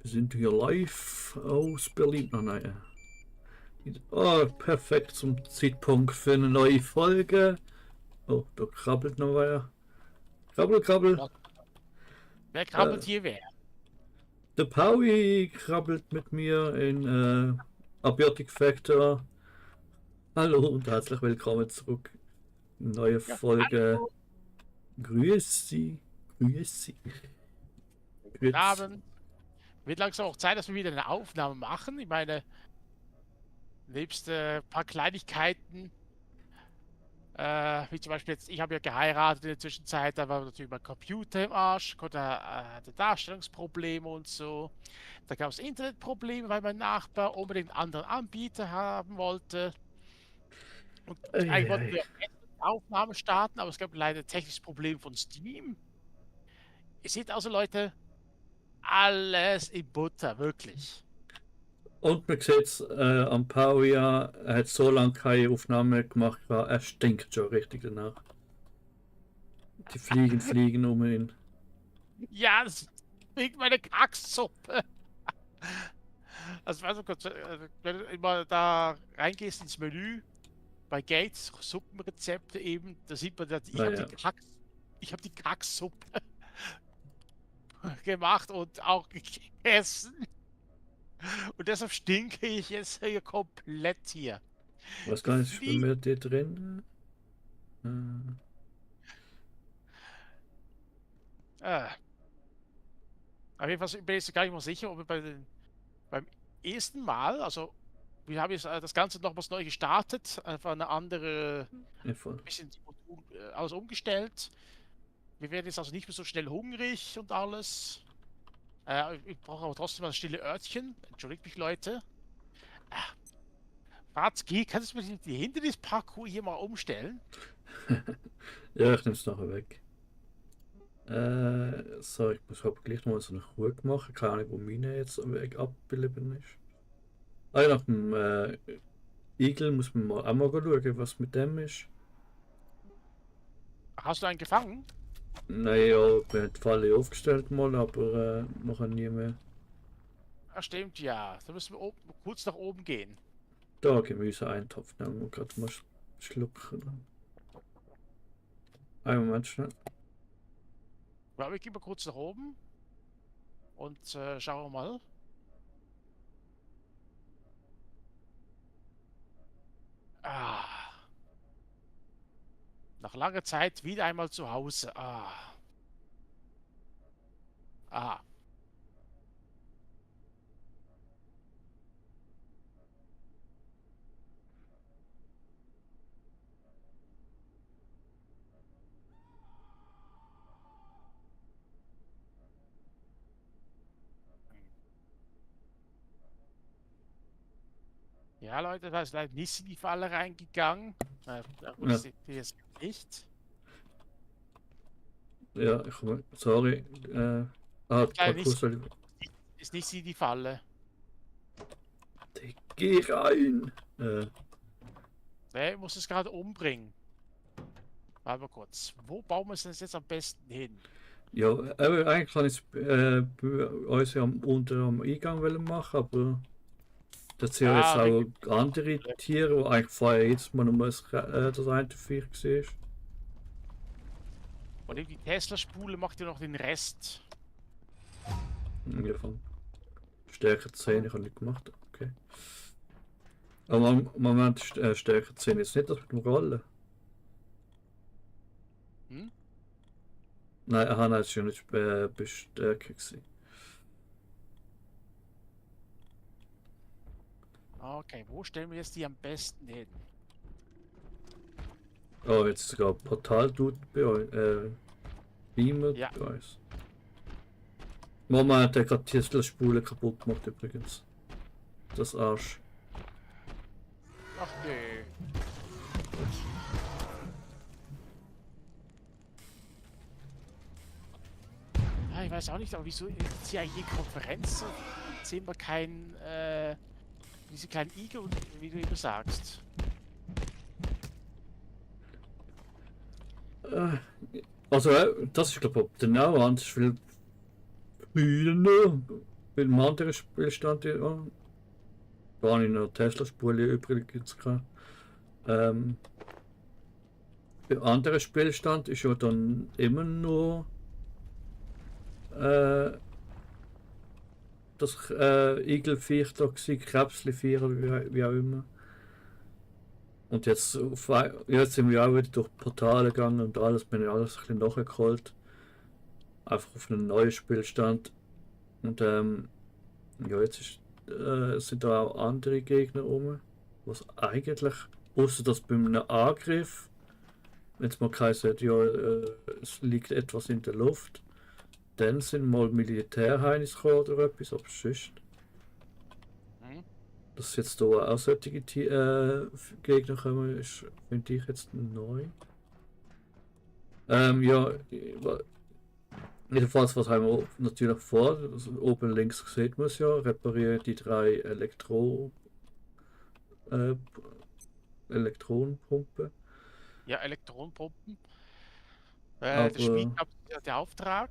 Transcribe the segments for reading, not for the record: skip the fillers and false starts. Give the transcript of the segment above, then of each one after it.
Wir sind hier live aus Berlin. Oh nein. Oh, perfekt zum Zeitpunkt für eine neue Folge. Oh, da krabbelt noch wer. Krabbel, krabbel. Ja, wer Äh, krabbelt hier wer? der Paui krabbelt mit mir in Abiotic Factor. Hallo und herzlich willkommen zurück. Neue Ja, Folge. hallo, Grüß Sie. Grüß Sie. guten Grüß. Abend. Wird langsam auch Zeit, dass wir wieder eine Aufnahme machen. Ich meine, nebst ein paar Kleinigkeiten, wie zum Beispiel jetzt, ich habe ja geheiratet in der Zwischenzeit, da war natürlich mein Computer im Arsch, hatte Darstellungsprobleme und so. Da gab es Internetprobleme, weil mein Nachbar unbedingt einen anderen Anbieter haben wollte. Und eigentlich wollten Eieiei. wir Aufnahme starten, aber es gab leider ein technisches Problem von Steam. Ihr seht also, Leute, alles in Butter, wirklich. Und man sieht am Paui ja, er hat so lange keine Aufnahme gemacht, er stinkt schon richtig danach. Die fliegen um ihn. Ja, das ist wegen meiner Kacksuppe. Also, warte kurz, wenn du immer da reingehst ins Menü, bei Gates, Suppenrezepte eben, da sieht man, dass Naja. ich habe die Kacksuppe gemacht und auch gegessen. Und deshalb stinke ich jetzt hier komplett hier. Was Die gar nicht, wenn Flie wir die drin. Äh, äh, auf jeden Fall bin ich jetzt gar nicht mehr sicher, ob wir beim ersten Mal, also wir haben jetzt das Ganze nochmals neu gestartet, einfach eine andere, ja, voll. bisschen alles umgestellt. Wir werden jetzt also nicht mehr so schnell hungrig und alles. Ich brauche aber trotzdem ein stille Örtchen. Entschuldigt mich, Leute. Ah, Watzki, kannst du mir die Hindernisparcours hier mal umstellen? Ja, ich nehme es nachher weg. So, ich muss aber gleich noch mal so eine Ruhe machen. Keine Ahnung, wo meine jetzt am Weg abgeblieben ist. Ah, ja, nach dem Igel muss man mal auch mal schauen, was mit dem ist. Hast du einen gefangen? Naja, wir haben die Falle aufgestellt mal, aber noch nie mehr. Ah, stimmt, ja. Da müssen wir kurz nach oben gehen. Da Gemüse-Eintopf nehmen wir gerade mal schlucken. Einen Moment schnell. Ja, wir gehen mal kurz nach oben und schauen wir mal. Ah, nach langer Zeit wieder einmal zu Hause. Ah. Ah. Ja, Leute, da ist leider nicht in die Falle reingegangen. Da Ja, wusste ich jetzt nicht. ja, sorry. Leider Parcours soll ist nicht in die Falle. ich. Geh rein! Ne, ich muss es gerade umbringen. Warte mal kurz. Wo bauen wir es denn jetzt am besten hin? Ja, eigentlich kann ich es bei uns ja unter am Eingang wollen machen, aber das sind ja jetzt Ah, auch wegen. andere Tiere, die eigentlich vorher jetzt mal nur das eine Viech war. Und die Tesla-Spule macht ja noch den Rest. Ja, von Stärke 10 habe ich nicht gemacht. Okay. Aber Moment, Stärke 10 ist nicht das mit dem Rollen. Hm? Nein, aha, nein, das ist ja nicht Bestärke gewesen. Okay, wo stellen wir jetzt die am besten hin? Oh, jetzt ist sogar Portal tut bei euch. Beamer Ja, bei uns. Mama hat ja gerade die Spule kaputt gemacht übrigens. Das Arsch. ach nö. Ja, ich weiß auch nicht, aber wieso ist hier eigentlich die Konferenz? Sehen wir keinen, diese kleinen Igel, und wie du eben sagst. Äh, Also, das ist glaube ich der Nauwand ist viel früher noch. Mit einem anderen Spielstand, ja. Da habe ich noch Tesla-Spule übrigens gehabt. Der andere Spielstand ist ja dann immer nur das Igelviech da gewesen, Krebsli-Viech oder wie auch immer. Und jetzt, jetzt sind wir auch wieder durch Portale gegangen und alles, bin ich alles ein bisschen nachgeholt. Einfach auf einen neuen Spielstand. Und ja, jetzt sind da auch andere Gegner rum. Was eigentlich, außer dass bei einem Angriff, wenn es mal heisst, ja, es liegt etwas in der Luft, dann sind mal Militärheinis gekommen oder etwas, aber sonst. Hm? Dass jetzt da auch solche Gegner kommen, ist, finde ich jetzt neu. Ja, jedenfalls, was haben wir natürlich vor? Also oben links sieht man es ja, reparieren die 3 äh, Elektronenpumpen. Ja, Elektronenpumpen. Das Spiel Aber gab der Auftrag.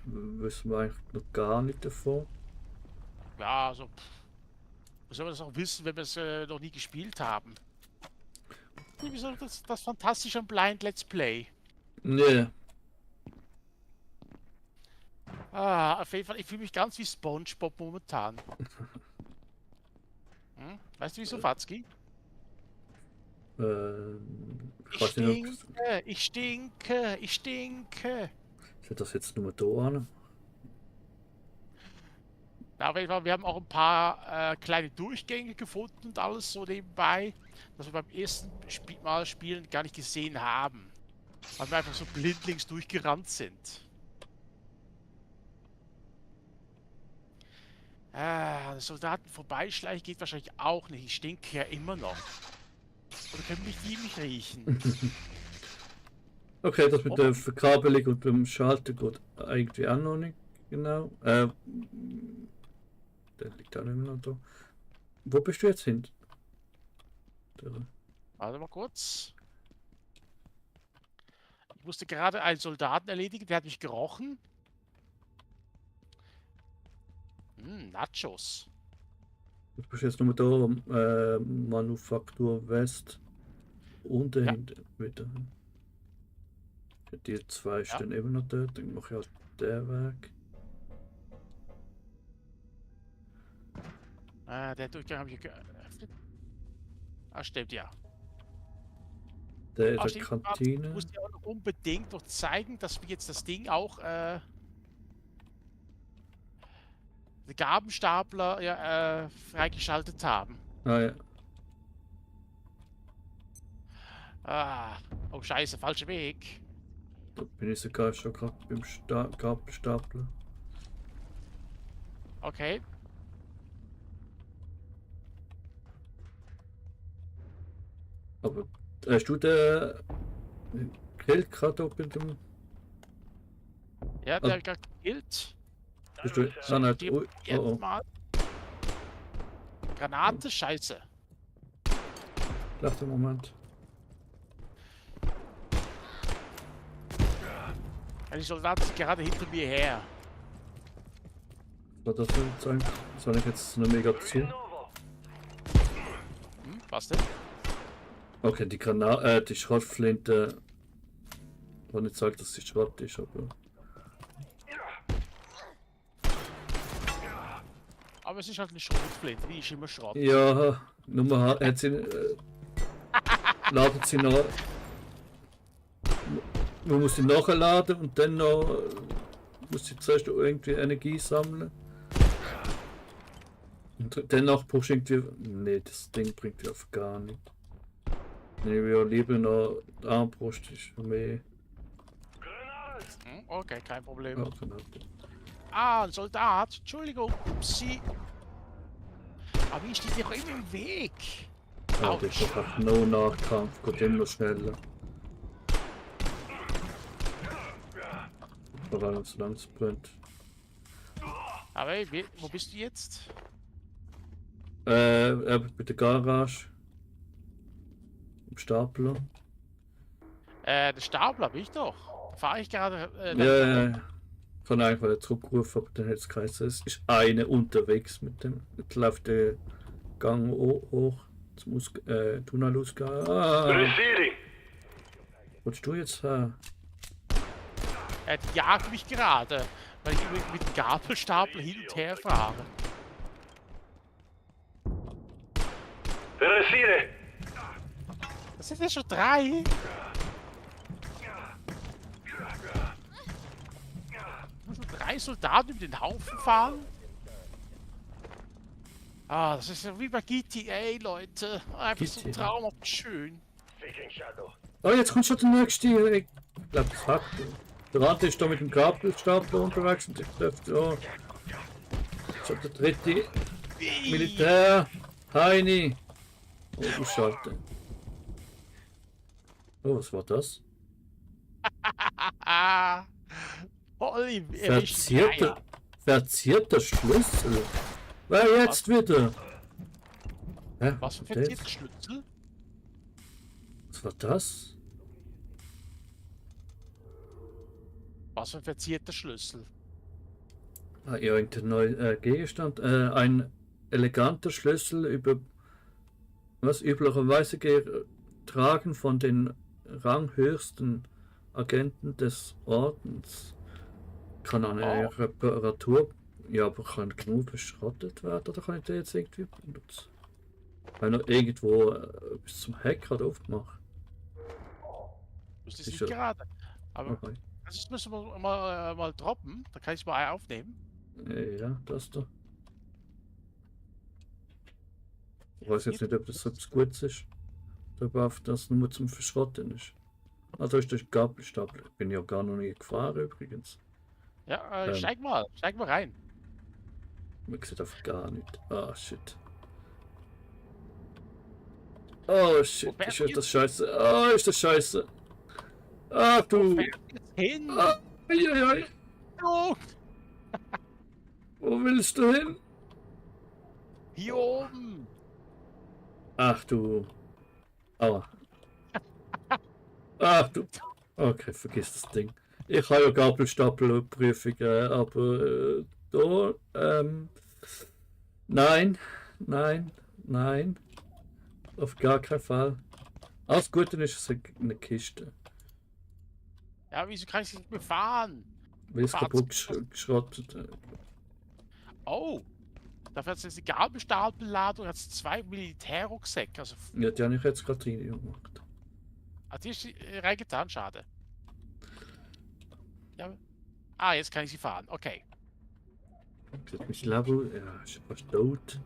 wissen wir eigentlich noch gar nicht davon. Ja, also, wie soll man das auch wissen, wenn wir es noch nie gespielt haben? Wieso das Fantastische am Blind Let's Play? Nee, Auf jeden Fall, ich fühle mich ganz wie SpongeBob momentan. Hm? Weißt du wieso, Watzki? ich Ich weiß nicht, ob stinke, ich stinke, ich stinke. ich das jetzt nur da an. Ja, auf jeden Fall, wir haben auch ein paar kleine Durchgänge gefunden und alles so nebenbei, dass wir beim ersten Mal spielen gar nicht gesehen haben. Weil wir einfach so blindlings durchgerannt sind. Soldaten vorbeischleichen geht wahrscheinlich auch nicht. Ich stinke ja immer noch. Oder können mich die nicht riechen? Okay, das mit Oh. der Verkabelung und dem Schalter geht irgendwie auch noch nicht genau. Der liegt auch nicht mehr da. Wo bist du jetzt hin? Warte mal kurz. Ich musste gerade einen Soldaten erledigen, der hat mich gerochen. Nachos. Du bist jetzt nur da, Manufaktur West. Und Ja. dahinter wieder. Die 2 stehen immer noch dort, dann mache ich halt den Weg. Der Durchgang habe ich geöffnet. Stimmt, ja. Der in der Stimmt, Kantine. ich muss dir auch noch unbedingt noch zeigen, dass wir jetzt das Ding auch den Gabelstapler ja, freigeschaltet haben. Ah ja. Oh scheiße, falscher Weg. Da bin ich sogar schon gerade beim Gabelstapler. Okay. Aber hast du den Grill gerade oben in dem. Ja, der hat gerade gekillt. Bist du. Ah, nein, Stirb oh, jetzt oh. mal. Granate, scheiße. Dachte Moment. Die Soldaten sind gerade hinter mir her. War das sein? Soll ich jetzt eine mega zu? Was denn? Okay, die Schrottflinte. Ich will nicht sagen, dass sie Schrott ist, aber. Aber es ist halt eine Schrotflinte, die ist immer Schrott. Ja, Nummer hat sie. Ladet sie noch. Man muss sie nachladen und dann noch. Muss sie zuerst irgendwie Energie sammeln. Und danach brauchst du irgendwie. Nee, das Ding bringt ja auf gar nicht. Nee, wir lieber noch die Armbrust ist mehr. Okay, kein Problem. Ja, Granate. Ein Soldat. Entschuldigung. Upsi. Aber wie steht dir auch immer im Weg? Ah, das ist einfach no Nachkampf, geht immer schneller. Vor allem solange es brennt. Aber hey, wo bist du jetzt? Bei der Garage. Im Stapler. Der Stapler bin ich doch. Fahre ich gerade. Ja, ja, ja. kann einfach nicht zurückrufen, aber dann hätte es geheißen, es ist eine unterwegs mit dem. Jetzt läuft der Gang hoch. Jetzt muss Tunnelausgang. Receiving. Willst du jetzt her? Die jagt mich gerade, weil ich mit dem Gabelstapel hin und her fahre. Receiving. Das sind ja schon 3. Ich muss 3 Soldaten über den Haufen fahren. Ah, das ist ja wie bei GTA, Leute. Einfach so GTA. traumhaft schön. Seeking Shadow. Oh, jetzt kommt schon der nächste. Ich glaube, das hat. Der Rand ist da mit dem Gabelstapler unterwegs und ich dürfte da. Schon der dritte. Militär. Heini. Oh, du Schalte. Oh, was war das? Voll im erwischten Eier. Verzierter Schlüssel. Wer jetzt wieder? Hä, Was für ein das? verzierter Schlüssel? Was war das? Was für ein verzierter Schlüssel? Ah, irgendein neuer Gegenstand. Ein eleganter Schlüssel über was üblicherweise getragen von den ranghöchsten Agenten des Ordens. Kann eine Reparatur, ja, aber kann genug verschrottet werden oder kann ich den jetzt irgendwie benutzen? Wenn er irgendwo bis zum Heck gerade aufgemacht. Das ist Sicher. nicht gerade. Aber Okay. das müssen wir mal droppen. Da kann ich mal aufnehmen. Ja, das da. Ich weiß jetzt nicht, ob das etwas Gutes ist. Oder ob das nur zum Verschrotten ist. Ah, da ist der Gabelstapler. Ich bin ja gar noch nie gefahren übrigens. Ja, steig mal rein. Man sieht einfach gar nicht. Ah, shit. Oh, shit. Ist das scheiße. Ah, ist das scheiße. Ah, du. Hin! Ah, ei. Oh, Wo willst du hin? hier oben! Ach du. Aua. Ach du. Okay, vergiss das Ding. Ich habe ja Gabelstaplerprüfungen, aber da, nein. Auf gar keinen Fall. Alles Gute ist es eine Kiste. Ja, wieso kann ich nicht mehr fahren? Weil es Fahrzeug. kaputt geschrottet. Oh! Dafür hat es jetzt die Gabelstapelladung, hat es 2 Militärrucksäcke. Also, Ja, die habe ich jetzt gerade rein gemacht. hat die ist reingetan, schade. Ja. Ah, jetzt kann ich sie fahren. Okay. Sieht mich Level. Ja, ist fast tot.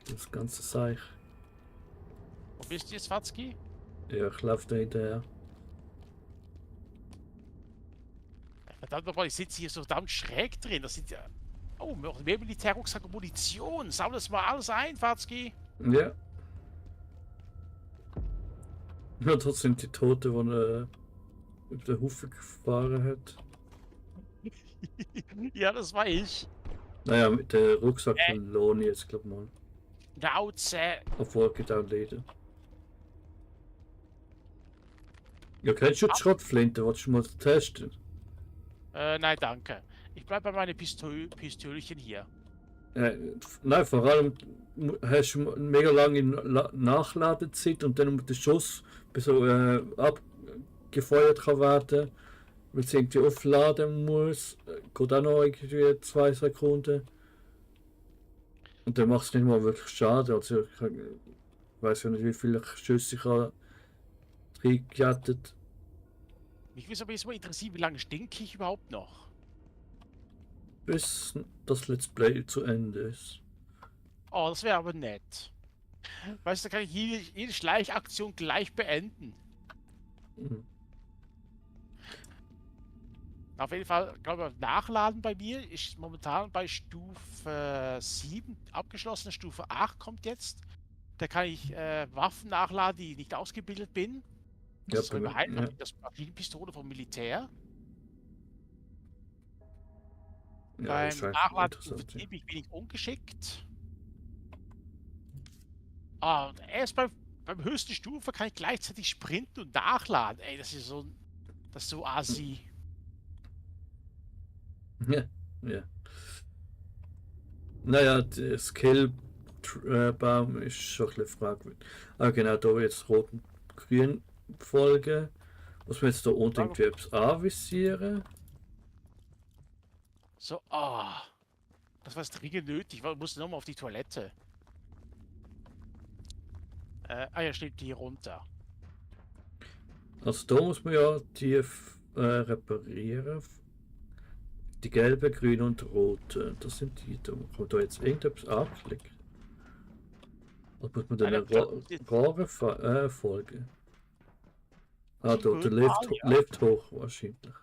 Das ganze Seich. Wo bist du jetzt, Watzki? Ja, ich laufe da hinterher. Verdammt nochmal, ich sitze hier so verdammt schräg drin. Das sind ja. Oh, mehr Militärrucksack und Munition. Sammel das mal alles ein, Watzki. Ja. Ja, das sind die Toten, die über den Hufe gefahren hat. Ja, das war ich. Naja, mit dem Rucksack von Loni jetzt, glaub mal. Nauze. Obwohl, geht auch Leder. Ja, kennst du die Schrottflinte? Wolltest du mal testen? Nein, danke. Ich bleib bei meinen Pistölchen hier. Nein, vor allem hast du eine mega lange Nachladezeit und dann der Schuss bis er abgefeuert kann werden, weil es irgendwie aufladen muss. Geht auch noch irgendwie 2 Sekunden. Und dann macht es nicht mal wirklich Schaden. Also ich weiß ja nicht, wie viele Schüsse ich habe reingejettet. Mich würde aber jetzt mal interessieren, wie lange stinke ich überhaupt noch? Bis das Let's Play zu Ende ist. Oh, das wäre aber nett. Weißt du, da kann ich jede Schleichaktion gleich beenden. Mhm. Auf jeden Fall, glaube ich, Nachladen bei mir ist momentan bei Stufe 7 abgeschlossen. Stufe 8 kommt jetzt. Da kann ich Waffen nachladen, die ich nicht ausgebildet bin. Ja, Das ist behalten, ja. das Maschinenpistole vom Militär. Ja, Beim ist einfach Nachladen interessant, ja. bin ich ungeschickt. Ah, und erst beim höchsten Stufe kann ich gleichzeitig sprinten und nachladen. Ey, das ist so assi. Ja, ja. Naja, der Skill-Baum ist schon ein bisschen fragwürdig. Ah, genau, da jetzt rot und grün folgen. Muss man jetzt da unten irgendwie etwas anvisieren? So, das war jetzt dringend nötig. Ich musste nochmal auf die Toilette. Ja, steht hier runter. Also da muss man ja die reparieren. Die gelbe, grüne und rote. Das sind die. Da kann man da jetzt irgendetwas anklicken. Oder muss man den Rohren folgen? Ah, da, der Lift hoch wahrscheinlich.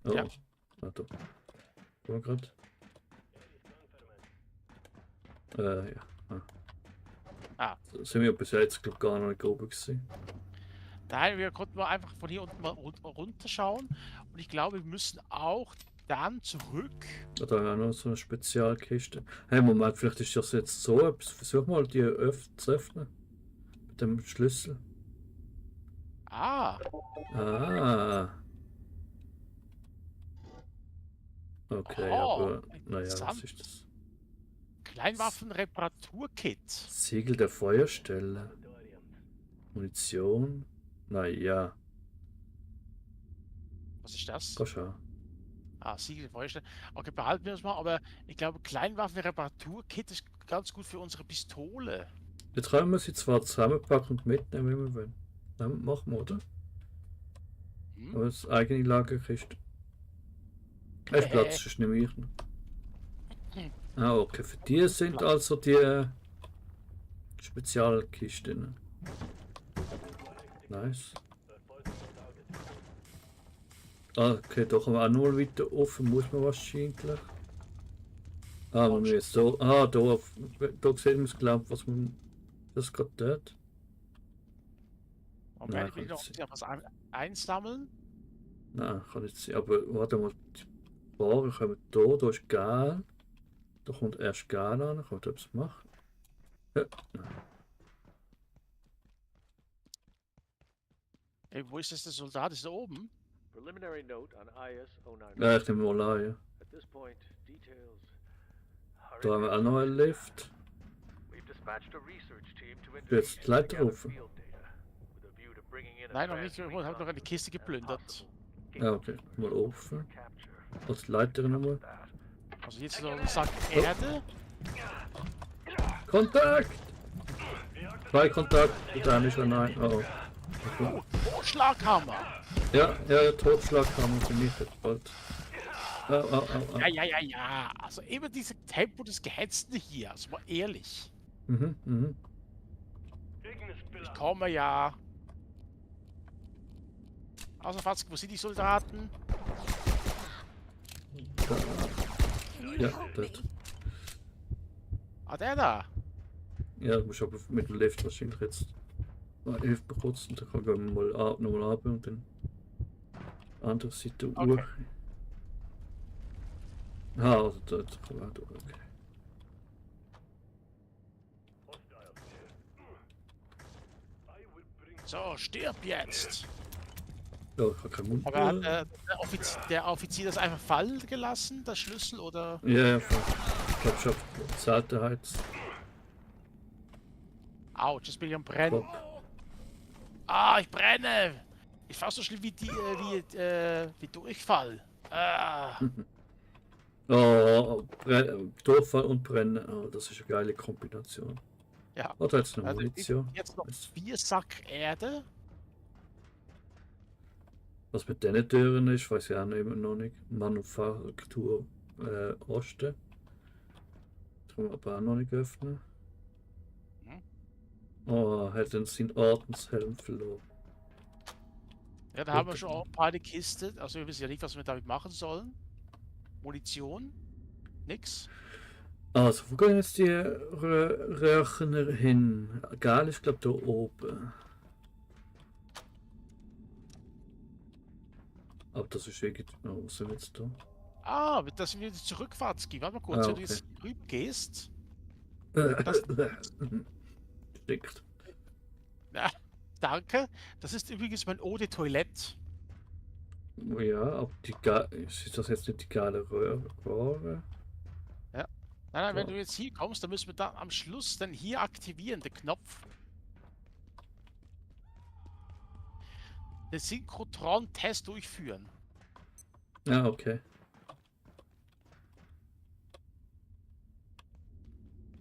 Oh, Ja. ah, da. War gerade. Ja. Ah. Sind wir bis jetzt glaub, gar noch nicht oben gewesen. Daher, wir konnten mal einfach von hier unten mal runterschauen. Und ich glaube, wir müssen auch dann zurück. Da haben wir auch noch so eine Spezialkiste. Hey, Moment, vielleicht ist das jetzt so etwas. Versuch mal, die zu öffnen. Mit dem Schlüssel. Ah, Ah. Okay, aber naja, was interessant. ist das? Kleinwaffenreparaturkit. Siegel der Feuerstelle. Munition. Naja, Was ist das? komm schon. Siegel der Feuerstelle. Okay, behalten wir das mal. Aber ich glaube, Kleinwaffenreparaturkit ist ganz gut für unsere Pistole. Jetzt können wir sie zwar zusammenpacken und mitnehmen, wenn wir wollen. Dann machen wir, oder? Hm? Aber das eigene Lagerkiste. Hast Platz, ist nicht mehr. Ah, okay. Für die sind also die Spezialkisten. Nice. Ah, okay, da kann man auch nur weiter offen, muss man wahrscheinlich. Ah, man muss so. Ah, da sehen wir es, glaube ich, was man. Das gerade dort. Okay, Nein, ich will kann noch ich sehen. was einsammeln. Nein, kann ich sehen. Aber warte mal, die Ware kommen da, da ist Gal. Da kommt erst Gal an, kann man da etwas machen? Ja, Ey, wo ist das, der Soldat? Ist da oben? Preliminary note on IS 09. ja ich nehme mal an, ja. At this point, details are Da haben wir auch noch einen Lift. We've dispatched a research team to Jetzt die Leiter rufen. field data with a view to bringing in a Nein, noch nicht. Ich transfer habe noch eine Kiste geplündert. Ja, okay. Mal offen. capture. Als die Leiter nochmal. Also jetzt so sagt Erde. Kontakt! Zwei Kontakt. Der eine ist ein Nein. Oh, oh. Schlaghammer. Ja, Totschlag haben wir vernichtet bald. Au. Ja. Also immer dieses Tempo des Gehetzten hier. Also mal ehrlich. Mhm. Ich komme ja. Also Fatzke, wo sind die Soldaten? Ja, dort. Der da. Ja, du musst aber mit dem Lift wahrscheinlich jetzt. Hilft mir kurz und dann gehen wir mal nochmal ab und dann andere Seite Okay. Uhr. Also dort kann man auch durch, okay. So, stirb jetzt. Ja, ich habe keinen Mund Aber hat mehr. der Offizier das einfach fallen gelassen, das Schlüssel, oder? Ja, voll. Ich glaube schon Seltenheits. Autsch, jetzt bin ich am Brennen. Pop. Ich brenne! Ich fast so schlimm wie Durchfall. Durchfall und Brennen. Oh, das ist eine geile Kombination. Ja. Oder jetzt noch Also Munition. jetzt noch 4 Sack Erde. Was mit den Türen ist, weiß ich auch immer noch nicht. Manufaktur Osten. Das kann man aber auch noch nicht öffnen. Oh, hat dann seinen Ordenshelm verloren. Ja, da haben wir schon auch ein paar in der Kiste. Also wir wissen ja nicht, was wir damit machen sollen. Munition. Nix. Also, wo gehen jetzt die Röhrchen hin? Gal ist, glaube ich, da oben. Aber das ist irgendwie. Oh, was sind wir jetzt da? Das sind wir jetzt zurück, Fatzki. Warte mal kurz, wenn du Okay. jetzt drüben gehst. Stinkt. Ja, danke. Das ist übrigens mein Eau de Toilette. Ja, aber ist das jetzt nicht die geile Rohre? Nein, nein, wenn So. du jetzt hier kommst, dann müssen wir dann am Schluss dann hier aktivieren, den Knopf. Den Synchrotron-Test durchführen. Ja, okay.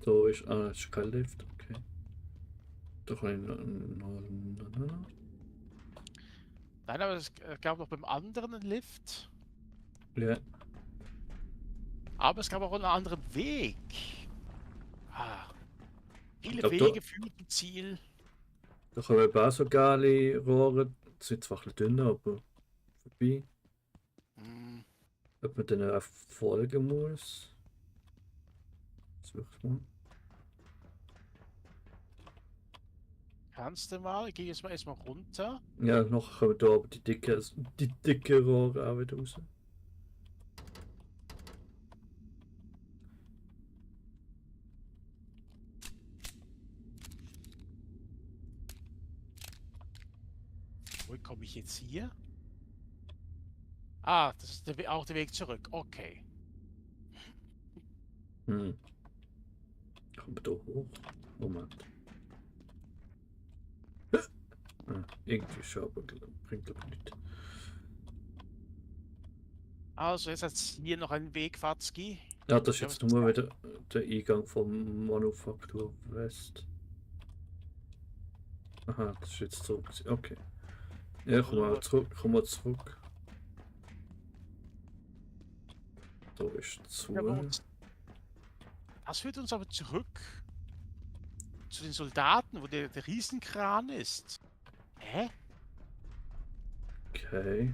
So ist, ist kein Lift, okay. Doch ein. Nein, aber es gab noch beim anderen einen Lift. Ja, Aber es gab auch einen anderen Weg. Ah, viele glaub, Wege führen zum Ziel. da kommen eben auch so geile Rohre. Die sind zwar ein bisschen dünner, aber vorbei. Hm, Ob man denen auch folgen muss. Such mal. kannst du mal? Ich gehe jetzt mal erstmal runter. Ja, noch kommen da aber die dicke Rohre auch wieder raus. Wo komme ich jetzt hier? Ah, das ist auch der Weg zurück. Okay. Hm. Kommen wir da hoch? Moment. Irgendwie schon, aber bringt glaube ich nicht. Also, jetzt hat hier noch einen Weg, Fatzki. Ja, das ist Ja, jetzt was nur ist wieder der Eingang vom Manufaktur West. Aha, das ist jetzt zurück. Okay. Ja, komm mal zurück. Komm mal zurück. Da ist zu. Ja, das führt uns aber zurück zu den Soldaten, wo der Riesenkran ist. Hä? Okay.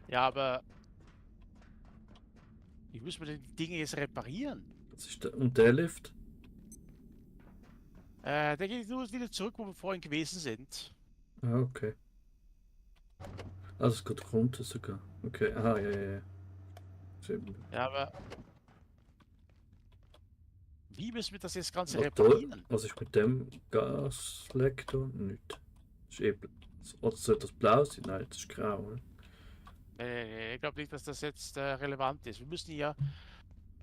Ja, aber wie müssen wir denn die Dinge jetzt reparieren? Das ist und der Lift? Der geht nur wieder zurück, wo wir vorhin gewesen sind. Ah, okay. Also es geht runter sogar. Okay, aha, ja, ja, ja. Ja, aber wie müssen wir das jetzt Ganze Was, da, reparieren? was ist mit dem Gasleck da? Nicht. Das ist eben. Oder soll das blau sein? Nein, das ist grau. Oder? Ich glaube nicht, dass das jetzt relevant ist. Wir müssen ja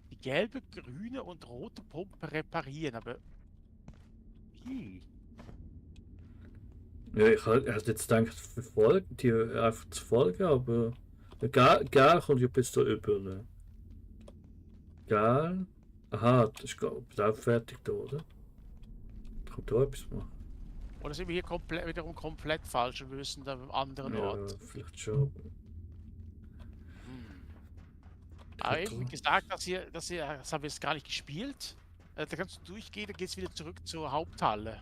die gelbe, grüne und rote Pumpe reparieren, aber wie? Ja, ich hätte jetzt gedacht, verfolgen, die einfach zu folgen, aber. Gel kommt ja bis da über. Ne? Gel. Aha, das ist auch fertig da, oder? Kommt da etwas machen? Oder sind wir hier wiederum komplett falsch und wir müssen da am anderen Ja, Ort? vielleicht schon. Hm. Ich Aber hab eben, wie da- gesagt, das haben wir jetzt gar nicht gespielt. Da kannst du durchgehen, dann geht's wieder zurück zur Haupthalle.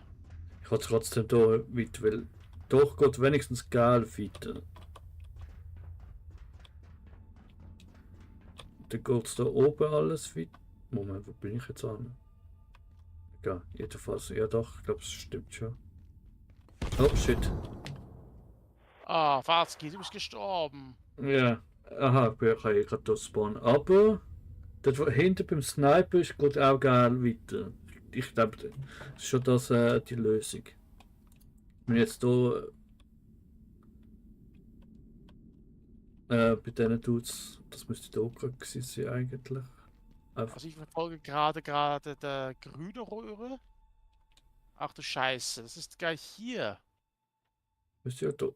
Ich habe trotzdem da weit, weil doch geht wenigstens Gel weiter. Dann geht es da oben alles weiter. Moment, wo bin ich jetzt an? Ja, jedenfalls, ja doch, ich glaube, es stimmt schon. Oh shit. Ah, Farzki, du bist gestorben. Ja, aha, ich kann hier gerade spawnen. Aber dort wo hinten beim Sniper ist geht auch Gel weiter. Ich glaube, das ist schon das, die Lösung. Wenn jetzt hier bei diesen Dudes, das müsste da auch gerade gewesen sein eigentlich. Einfach. Also ich verfolge gerade der grüne Röhre. Ach du Scheiße, das ist gleich hier. Müsste ja da.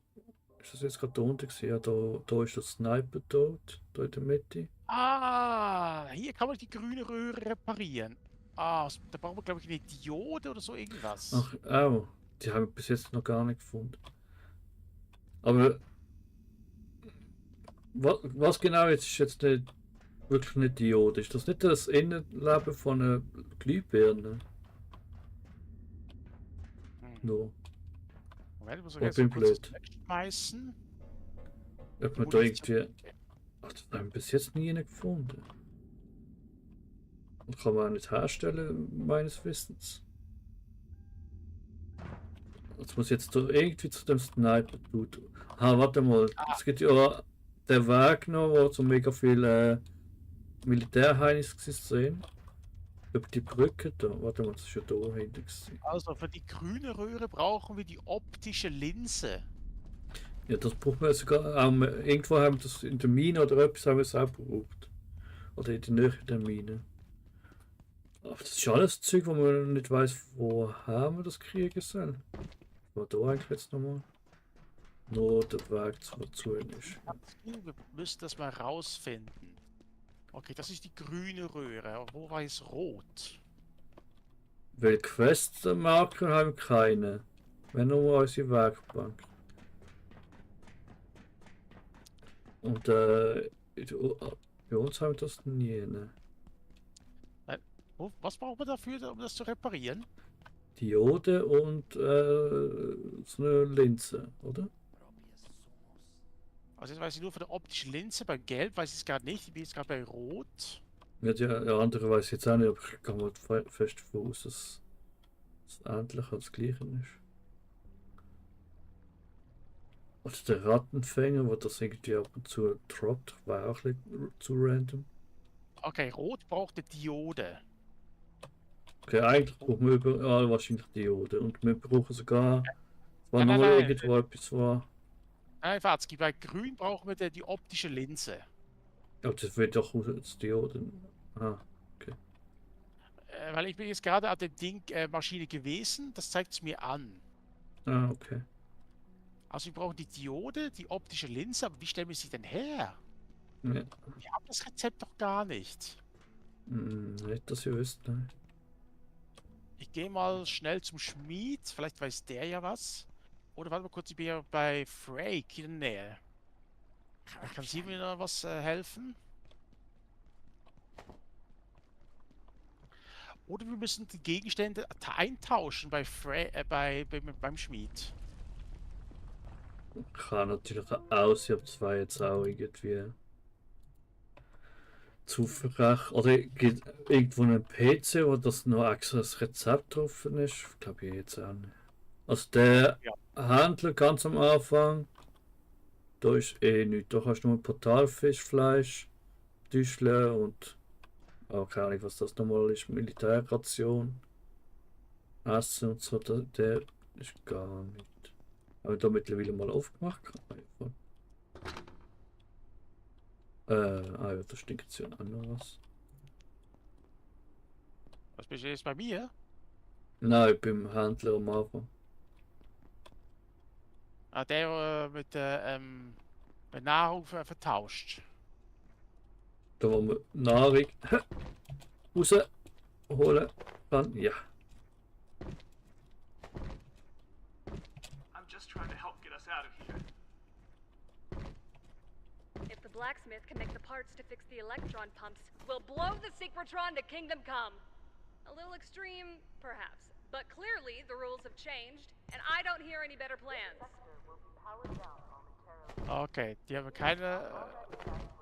Ist das jetzt gerade da unten gewesen? Ja, da ist der Sniper tot, da in der Mitte. Ah, hier kann man die grüne Röhre reparieren. Ah, da brauchen wir, glaube ich, eine Diode oder so irgendwas. Ach, auch. Die haben wir bis jetzt noch gar nicht gefunden. Aber was genau jetzt ist jetzt nicht wirklich eine Diode? Ist das nicht das Innenleben von einer Glühbirne? Hm. No. Moment, ich muss Oh, jetzt bin mal kurz das blöd. wegschmeißen. Ob man da irgendwie. Ach, das haben wir bis jetzt nie gefunden. Und kann man auch nicht herstellen, meines Wissens. Das muss jetzt da irgendwie zu dem Sniper tun. Ah, warte mal. Es gibt ja den Weg noch, wo so mega viele Militärheinis sind. Über die Brücke da. Warte mal, das ist ja da hinten gewesen. Also für die grüne Röhre brauchen wir die optische Linse. Ja, das braucht man sogar. Irgendwo haben wir das in der Mine oder etwas haben wir es auch gebraucht. Oder in der Nähe der Mine. Aber das ist alles Zeug, wo man nicht weiß, woher wir das kriegen sollen. Was war da eigentlich jetzt nochmal? Nur der Weg zu ist. Wir müssen das mal rausfinden. Okay, das ist die grüne Röhre. Aber wo war jetzt rot? Weil Questmarker haben wir keine. Wenn nur unsere Werkbank. Und bei uns haben wir das nie. Ne? Was brauchen wir dafür, um das zu reparieren? Diode und so eine Linse, oder? Also jetzt weiß ich nur von der optischen Linse. Bei Gelb weiß ich es gerade nicht. Ich bin jetzt gerade bei Rot. Ja, der andere weiß ich jetzt auch nicht, aber ich kann mal fest davon aus, dass es ähnlich als das Gleiche ist. Oder der Rattenfänger, wo das irgendwie ab und zu droppt, war auch ein bisschen zu random. Okay, Rot braucht eine Diode. Okay, eigentlich brauchen wir überall wahrscheinlich Diode. Und wir brauchen sogar, es war Nein, nein, nochmal nein. irgendwo etwas war. Nein, Fatzki, bei Grün brauchen wir die optische Linse. Aber das wird doch als Diode. Ah, Weil ich bin jetzt gerade an der Maschine gewesen. Das zeigt es mir an. okay. Also wir brauchen die Diode, die optische Linse. Aber wie stellen wir sie denn her? Ja. Wir haben das Rezept doch gar nicht. Nicht, dass ihr wisst, nein. Ich gehe mal schnell zum Schmied. Vielleicht weiß der ja was. Oder warte mal kurz, ich bin ja bei Frake in der Nähe. Kann sie mir noch was helfen? Oder wir müssen die Gegenstände eintauschen beim Schmied. Kann natürlich auch, ich habe zwar jetzt auch irgendwie zufällig, oder gibt irgendwo einen PC, wo das noch extra das Rezept drauf ist, glaube ich jetzt auch nicht. Also der Ja. Händler ganz am Anfang, da ist eh nichts, da kannst du nur Portalfischfleisch, Tischle und auch keine Ahnung, was das nochmal ist, Militärration, Essen und so, der ist gar nicht. Habe ich da mittlerweile mal aufgemacht? Ja, da stinkt ja auch noch was. Was bist du jetzt bei mir? Nein, beim Händler am Anfang. Ah, der mit Nahrung vertauscht. Da wo wir Nahrung rausholen kann. Ja. I'm just trying to help get us out of here. If the blacksmith can make the parts to fix the electron pumps, we'll blow the synchrotron to Kingdom Come. A little extreme, perhaps, but clearly the rules have changed, and I don't hear any better plans. Okay, die haben keine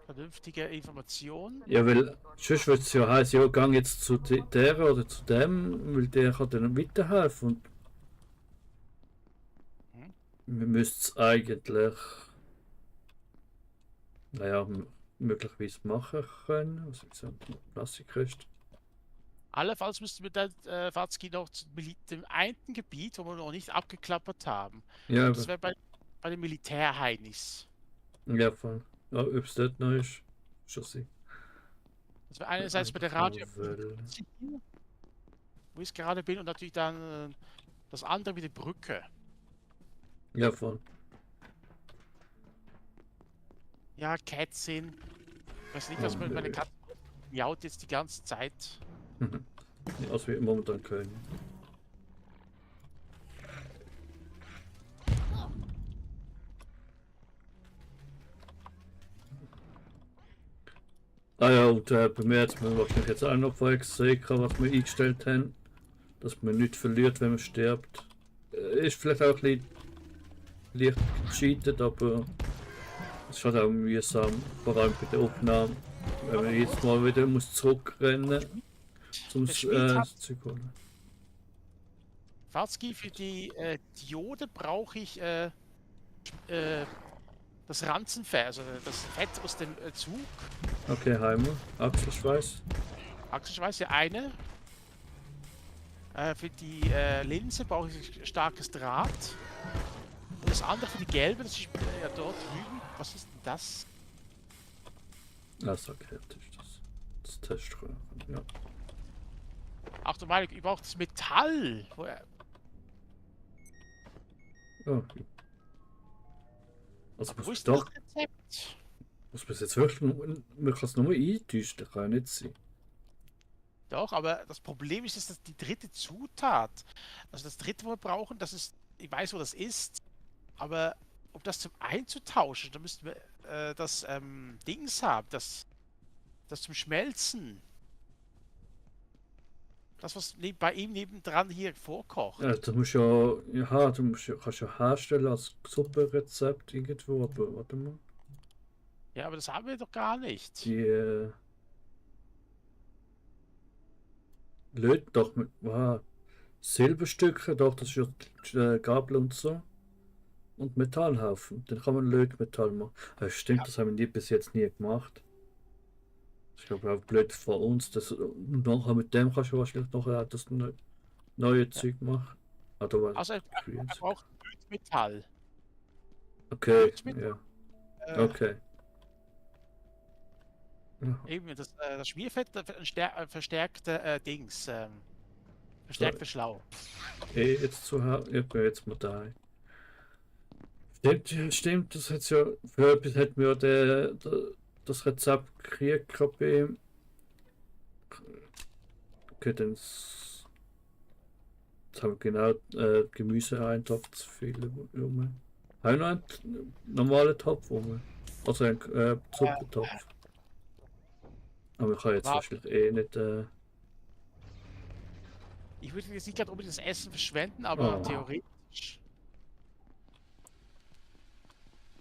vernünftige Information. Ja, weil sonst würde es ja heißen, ja, gang jetzt zu der oder zu dem, weil der kann dann weiterhelfen. Und wir müssten es eigentlich, naja, möglicherweise machen können. Was ist ein Plastikrest? Allenfalls müssten wir dann, Fatzki, noch zu dem einen Gebiet, wo wir noch nicht abgeklappert haben. Ja, Das wäre bei den Militärheinis. ja, voll. Ja, ob es dort noch ist, schon sie. Das wäre einerseits bei der Radio, wo ich gerade bin, und natürlich dann das andere mit der Brücke. Ja, voll. Ja, Kätzchen. Ich weiß nicht, was mit meiner Katze miaut jetzt die ganze Zeit. Also wir momentan können. Ah ja, und bei mir hat man wahrscheinlich jetzt auch noch vorher gesehen, was wir eingestellt haben. Dass man nicht verliert, wenn man stirbt. Ist vielleicht auch ein bisschen leicht gecheatet, aber es ist halt auch mühsam, vor allem bei der Aufnahme. Wenn man jetzt mal wieder muss zurückrennen zum Zeug holen. Fatzki, für die Diode brauche ich das Ranzenfett, also das Fett aus dem Zug. Okay, Heimer, Achselschweiß. Achselschweiß, der eine. Für die Linse brauche ich starkes Draht. Und das andere für die gelbe, das ist ja dort drüben. Was ist denn das? Ah, Sackhärte ist das. Das Teströhren, ja. Ach du meine, ich brauche das Metall. Oh. Also Wo muss ist man das doch, Rezept? muss man jetzt wirklich man kann es nur eintäuschen, kann ja nicht sein. Doch, aber das Problem ist, dass das die dritte Zutat. Also das dritte, was wir brauchen, das ist. Ich weiß, wo das ist. Aber um das zum Einzutauschen, da müssten wir das Dings haben, das zum Schmelzen. Das, was bei ihm nebendran hier vorkocht. Ja, du musst ja, kannst ja herstellen als Suppenrezept irgendwo, aber warte mal. Ja, aber das haben wir doch gar nicht. Die löten doch mit Silberstücke, doch, das ist ja Gabel und so. Und Metallhaufen. Dann kann man Lötmetall machen. Stimmt, Ja. das haben wir bis jetzt nie gemacht. Ich glaube auch blöd von uns. Nachher mit dem kannst du wahrscheinlich noch das neue Zeug machen. Oder Also er braucht Lötmetall. Okay, Lötmetall. ja, okay. Ja. Eben, das Schmierfett, verstärkte Dings. Verstärkte Schlau. Jetzt ich bin jetzt mal da. Stimmt, ja, stimmt, das hat's ja. Für etwas hätten wir das Rezept gekriegt gehabt bei ihm. Okay, dann jetzt haben wir genau Gemüseeintopf zu viel rum. Haben wir noch einen normalen Topf rum? Also einen Suppentopf. Aber ich kann jetzt Warte. wahrscheinlich nicht. Ich würde jetzt nicht gerade unbedingt das Essen verschwenden, aber Oh. theoretisch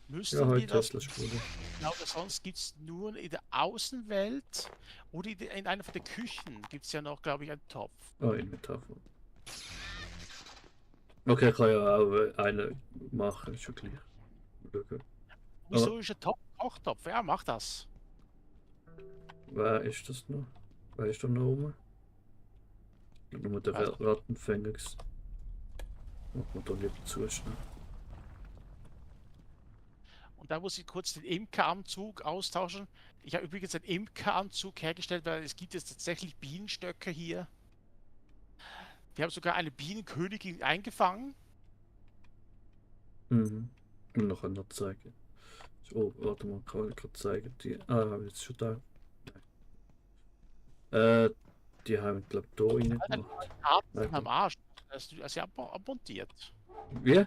Ja, müssten wir heute das. Tesla-Spule. Ich glaube, sonst gibt es nur in der Außenwelt oder in einer von den Küchen gibt es ja noch, glaube ich, einen Topf. Oh, Inventar. Okay, ich kann ja auch eine machen, ist schon gleich. Schauen. Wieso ist ein Kochtopf? Ja, mach das. Wer ist das noch? Wer ist da noch oben? Nur der Also- Rattenfänger. Machen wir da lieber zu schnell. Und da muss ich kurz den Imkeranzug austauschen. Ich habe übrigens einen Imkeranzug hergestellt, weil es gibt jetzt tatsächlich Bienenstöcke hier. Wir haben sogar eine Bienenkönigin eingefangen. Mhm. Und noch eine zeigen. Oh, warte mal, kann ich gerade zeigen. Die. Habe ich jetzt schon da. Nein. Die haben wir, glaube ich, da rein gemacht. Karten am Arsch. Hast du sie abmontiert? Wie?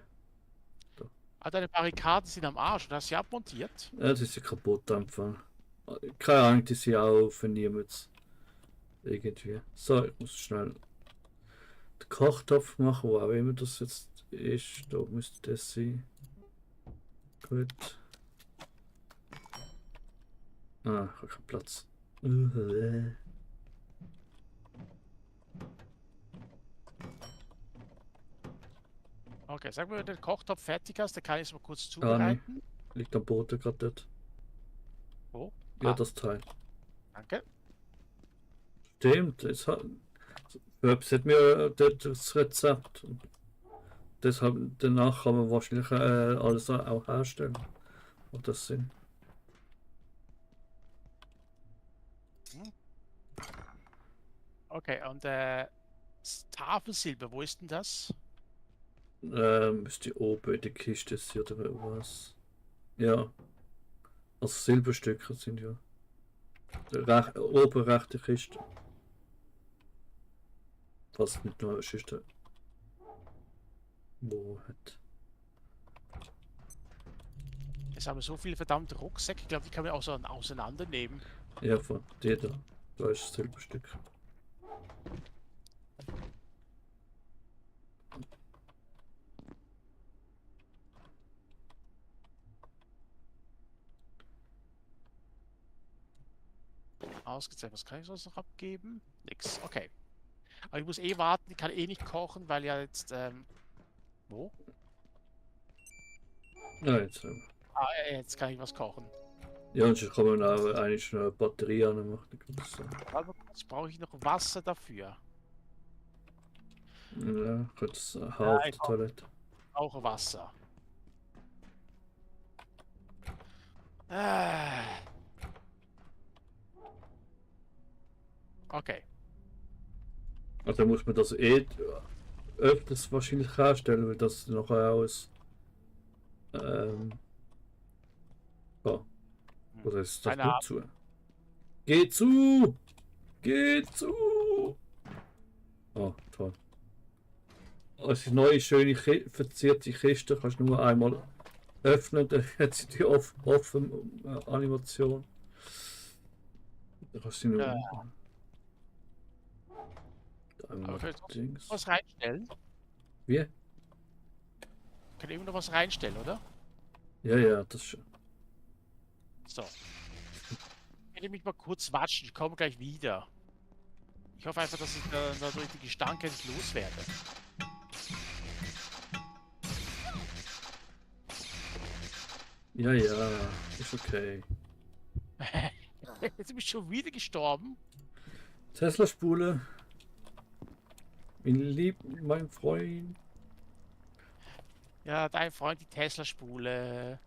Deine Barrikaden sind am Arsch. Du hast sie abmontiert. Ja, die sind kaputt einfach. Keine Ahnung, die sind auch für niemals. Irgendwie. So, ich muss schnell den Kochtopf machen, wo auch immer das jetzt ist. Da müsste das sein. Gut. Ich habe keinen Platz. Okay, sag mal, wenn du den Kochtopf fertig hast, dann kann ich es mal kurz nee. zubereiten. Liegt am Boden gerade dort. Wo? Ja, Ah. das Teil. Danke. Stimmt, es hat mir das Rezept. Und deshalb, danach kann man wahrscheinlich alles auch herstellen. Macht das Sinn? Okay, und Tafelsilber, wo ist denn das? Müsste oben in der Kiste sein oder was? Ja. Also Silberstücke sind ja. Oben rechte Kiste. Was nicht nur ist, ist der. Wo hat. Jetzt haben wir so viele verdammte Rucksäcke. Ich glaube, die kann man auch so auseinandernehmen. Ja, von der da. Da ist das Silberstück. Ausgezeichnet. Was kann ich sonst noch abgeben? Nix. Okay. Aber ich muss eh warten. Ich kann eh nicht kochen, weil ja jetzt. Wo? Ja, jetzt. Jetzt kann ich was kochen. Ja, und schon kann man auch eigentlich eine Batterie anmachen. Warte mal kurz, brauche ich noch Wasser dafür? Ja, kurz Haar auf Ja, der ich Toilette. brauche Wasser. Ah. Okay. Also muss man das öfters wahrscheinlich herstellen, weil das nachher aus. Ja, oder ist das Keine nicht Ahnung. zu? Geh zu! Geh zu! Oh, toll. Also neue, schöne, verzierte Kiste kannst du nur einmal öffnen, dann hat sie die offen Animation. Da kannst du sie nur einmal Aber können wir Dings. was reinstellen? Wie? Können immer noch was reinstellen, oder? Ja, ja, das schon. So. Ich werde mich mal kurz watschen. Ich komme gleich wieder. Ich hoffe einfach, dass ich dadurch die Gestanke nicht loswerde. Ja, ja, ist okay. Jetzt bin ich schon wieder gestorben. Tesla-Spule. Mein Freund. Ja, dein Freund, die Tesla-Spule,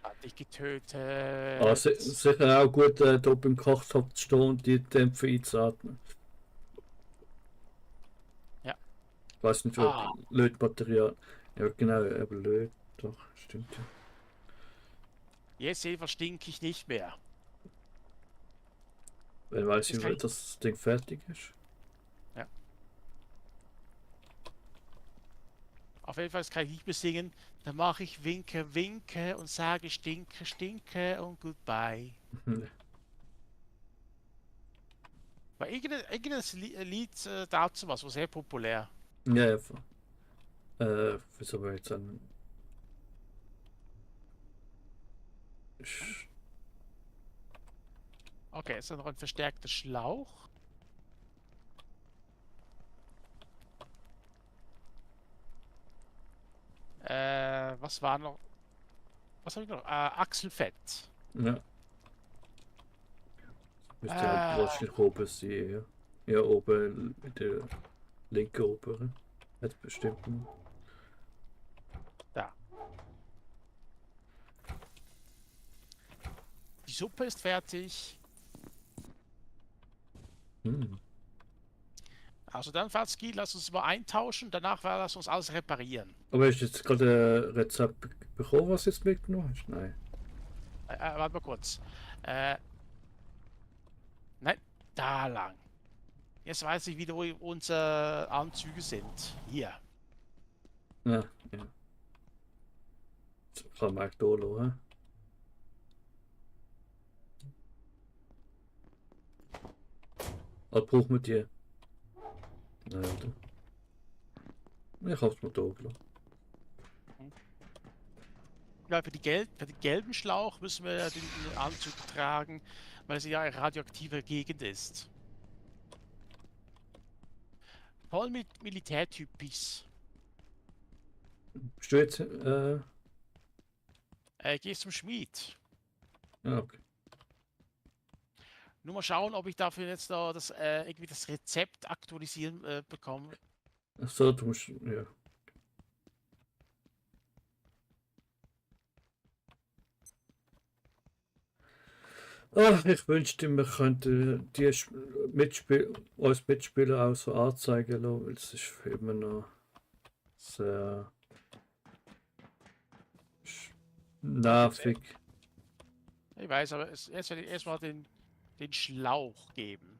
hat dich getötet. Sicher auch gut, da beim Kochtopf zu stehen und die Dämpfe einzuatmen. Ja. Ich weiß nicht, Ah. Lötmaterial. Ja, genau, aber Löt, doch, stimmt ja. Jetzt jedenfalls stinke ich nicht mehr. Wenn weiß Jetzt ich, kann ich- dass das Ding fertig ist. Auf jeden Fall kann ich nicht mehr singen. Dann mache ich Winke, Winke und sage Stinke, Stinke und Goodbye. War irgendein Lied dazu was, war sehr populär. Ja, ja. Wieso wir jetzt an. Okay, jetzt ist noch ein verstärkter Schlauch. Was war noch? Was habe ich noch? Achselfett. Ja. Müsste halt wahrscheinlich oben sein, ja. Ja, oben in der linken oberen. Hat bestimmt noch. Da. Die Suppe ist fertig. Hm. Also dann, Fatski, lass uns mal eintauschen. Danach lass uns alles reparieren. Aber hast du jetzt gerade ein Rezept bekommen, was du jetzt mitgenommen hast? Nein. Warte mal kurz. Nein, da lang. Jetzt weiß ich wieder, wo unsere Anzüge sind. Hier. Ja, ja. Das kann man auch hier lassen. Was brauchen wir die? Nein, oder? Ich hab's mal da gelassen. Ja, für den gelben Schlauch müssen wir ja den Anzug tragen, weil es ja eine radioaktive Gegend ist. Voll mit Militärtypis. Bist du jetzt? Geh zum Schmied. Ja, okay. Nur mal schauen, ob ich dafür jetzt da irgendwie das Rezept aktualisieren bekomme. Achso, du musst. Ja. Ach, ich wünschte, wir könnten die uns Mitspieler auch so anzeigen lassen, weil es ist immer noch sehr nervig. Ich weiß, aber jetzt werde ich erstmal den Schlauch geben.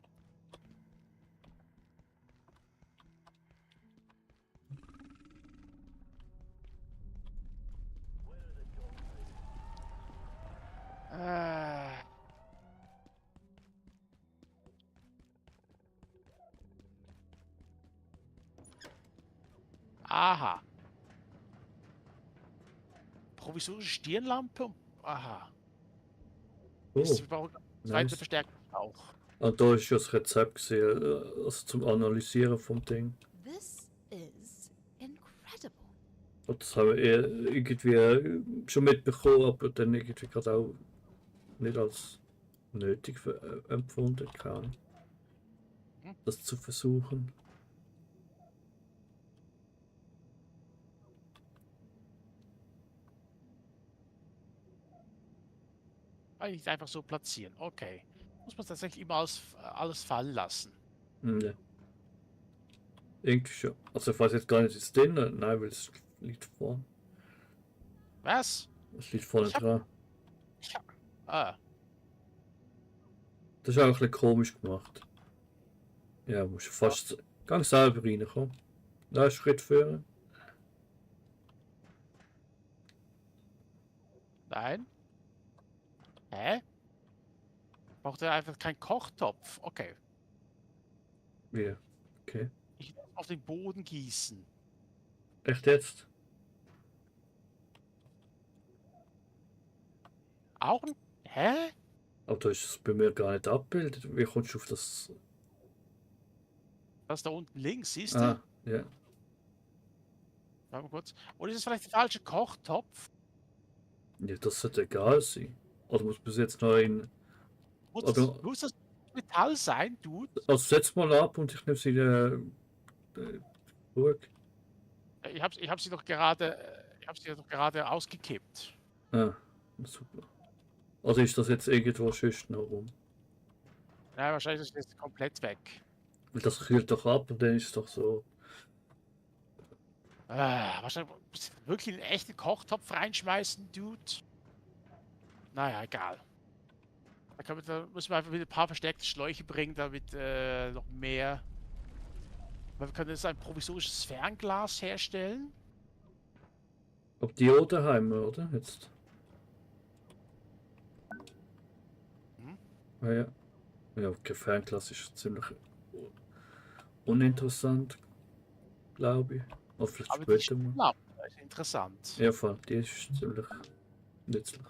Aha. Provisorische Stirnlampe? Aha. Oh, Jetzt brauchen wir einen zweiten nice. verstärkten Schlauch. Und da ist ja das Rezept gesehen, also zum Analysieren vom Ding. This is incredible. Und das haben wir irgendwie schon mitbekommen, aber dann irgendwie gerade auch nicht als nötig empfunden, keine Ahnung. Das zu versuchen. Eigentlich einfach so platzieren. Okay. Muss man tatsächlich immer alles fallen lassen. Ja. Irgendwie schon. Also ich weiß jetzt gar nicht, ist drin? Nein, weil es liegt vorne. Was? Es liegt vorne Ich hab- dran. Ah, Das ist auch ein bisschen komisch gemacht. Ja, musst du fast ganz selber reinkommen. Da einen Schritt führen. nein. Hä? Braucht er einfach keinen Kochtopf? Okay. Ja. Okay. Ich muss auf den Boden gießen. Echt jetzt? Auch ein... Hä? Aber da ist es bei mir gar nicht abgebildet. Wie kommst du auf das? Das da unten links, siehst du? Ah, ja. Warte mal kurz. Oder ist es vielleicht der falsche Kochtopf? Ja, das sollte egal sein. Oder muss bis jetzt noch ein. Oder- Muss das Metall sein, Dude? Also setz mal ab und ich nehme sie zurück. Ich hab sie doch gerade... Ich habe sie doch gerade ausgekippt. Ah, super. Also ist das jetzt irgendwo schüchtern noch rum? Ja, wahrscheinlich ist es jetzt komplett weg. Weil das kühlt doch ab und dann ist es doch so. Wahrscheinlich muss ich wirklich einen echten Kochtopf reinschmeißen, Dude. Naja, egal. Da müssen wir einfach wieder ein paar verstärkte Schläuche bringen, damit noch mehr... Weil wir können jetzt ein provisorisches Fernglas herstellen. Ob die auch daheim, oder? Jetzt. Hm? Ah, ja. Ja, okay, Fernglas ist ziemlich uninteressant, glaube ich. Oder vielleicht Aber die später mal. Lampe ist interessant. Ja, voll, die ist ziemlich nützlich.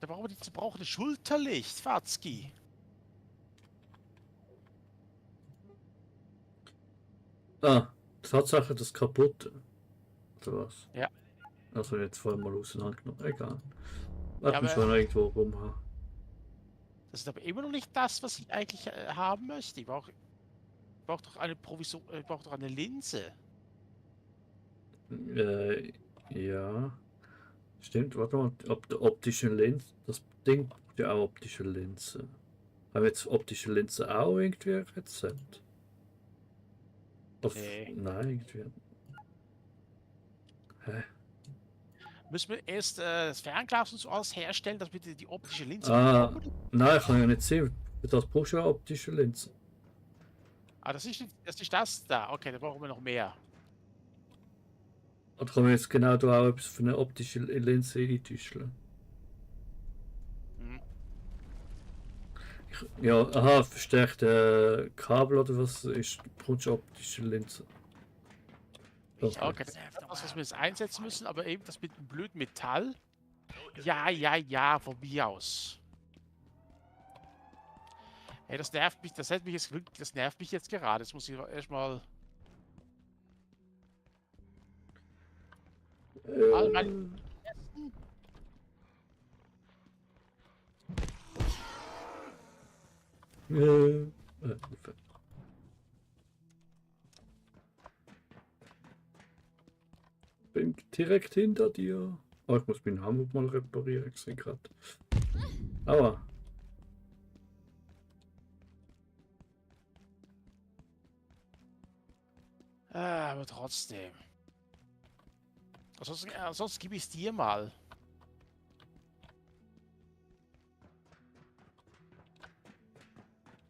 Da brauchen wir ein Schulterlicht, Fatzki. Ah, Tatsache, das kaputt. Oder was? Ja. Also jetzt vorhin mal auseinandergenommen. Egal. Ja, Lass mich aber- schon irgendwo rumhaben. Das ist aber immer noch nicht das, was ich eigentlich haben möchte. Ich brauche doch ich brauche doch eine Linse. Ja. Stimmt, warte mal, ob der optische Linse, das Ding braucht ja auch optische Linse. Haben wir jetzt optische Linse auch irgendwie ein Rezept? Oder Nee. Nein, irgendwie. Hä? Müssen wir erst das Fernglas und so alles herstellen, dass wir die optische Linse Ah. bekommen? Nein, ich kann ja nicht sehen. Für das brauchst du ja optische Linse. Ah, das ist das da. Okay, da brauchen wir noch mehr. Oder kann man jetzt genau da auch etwas für eine optische Linse eintäuschen? Hm. Ja, aha, verstärkte Kabel oder was ist, brauchst du optische Linse. Okay, das ist das, was wir jetzt einsetzen müssen, aber eben das mit dem blöden Metall. Ja, von mir aus. Hey, das nervt mich, das nervt mich jetzt gerade. Jetzt muss ich erstmal all meine Hilfe. Bin direkt hinter dir. Oh, ich muss meinen Hammer mal reparieren, ich sehe gerade. Aua. aber trotzdem. Ansonsten gebe ich es dir mal.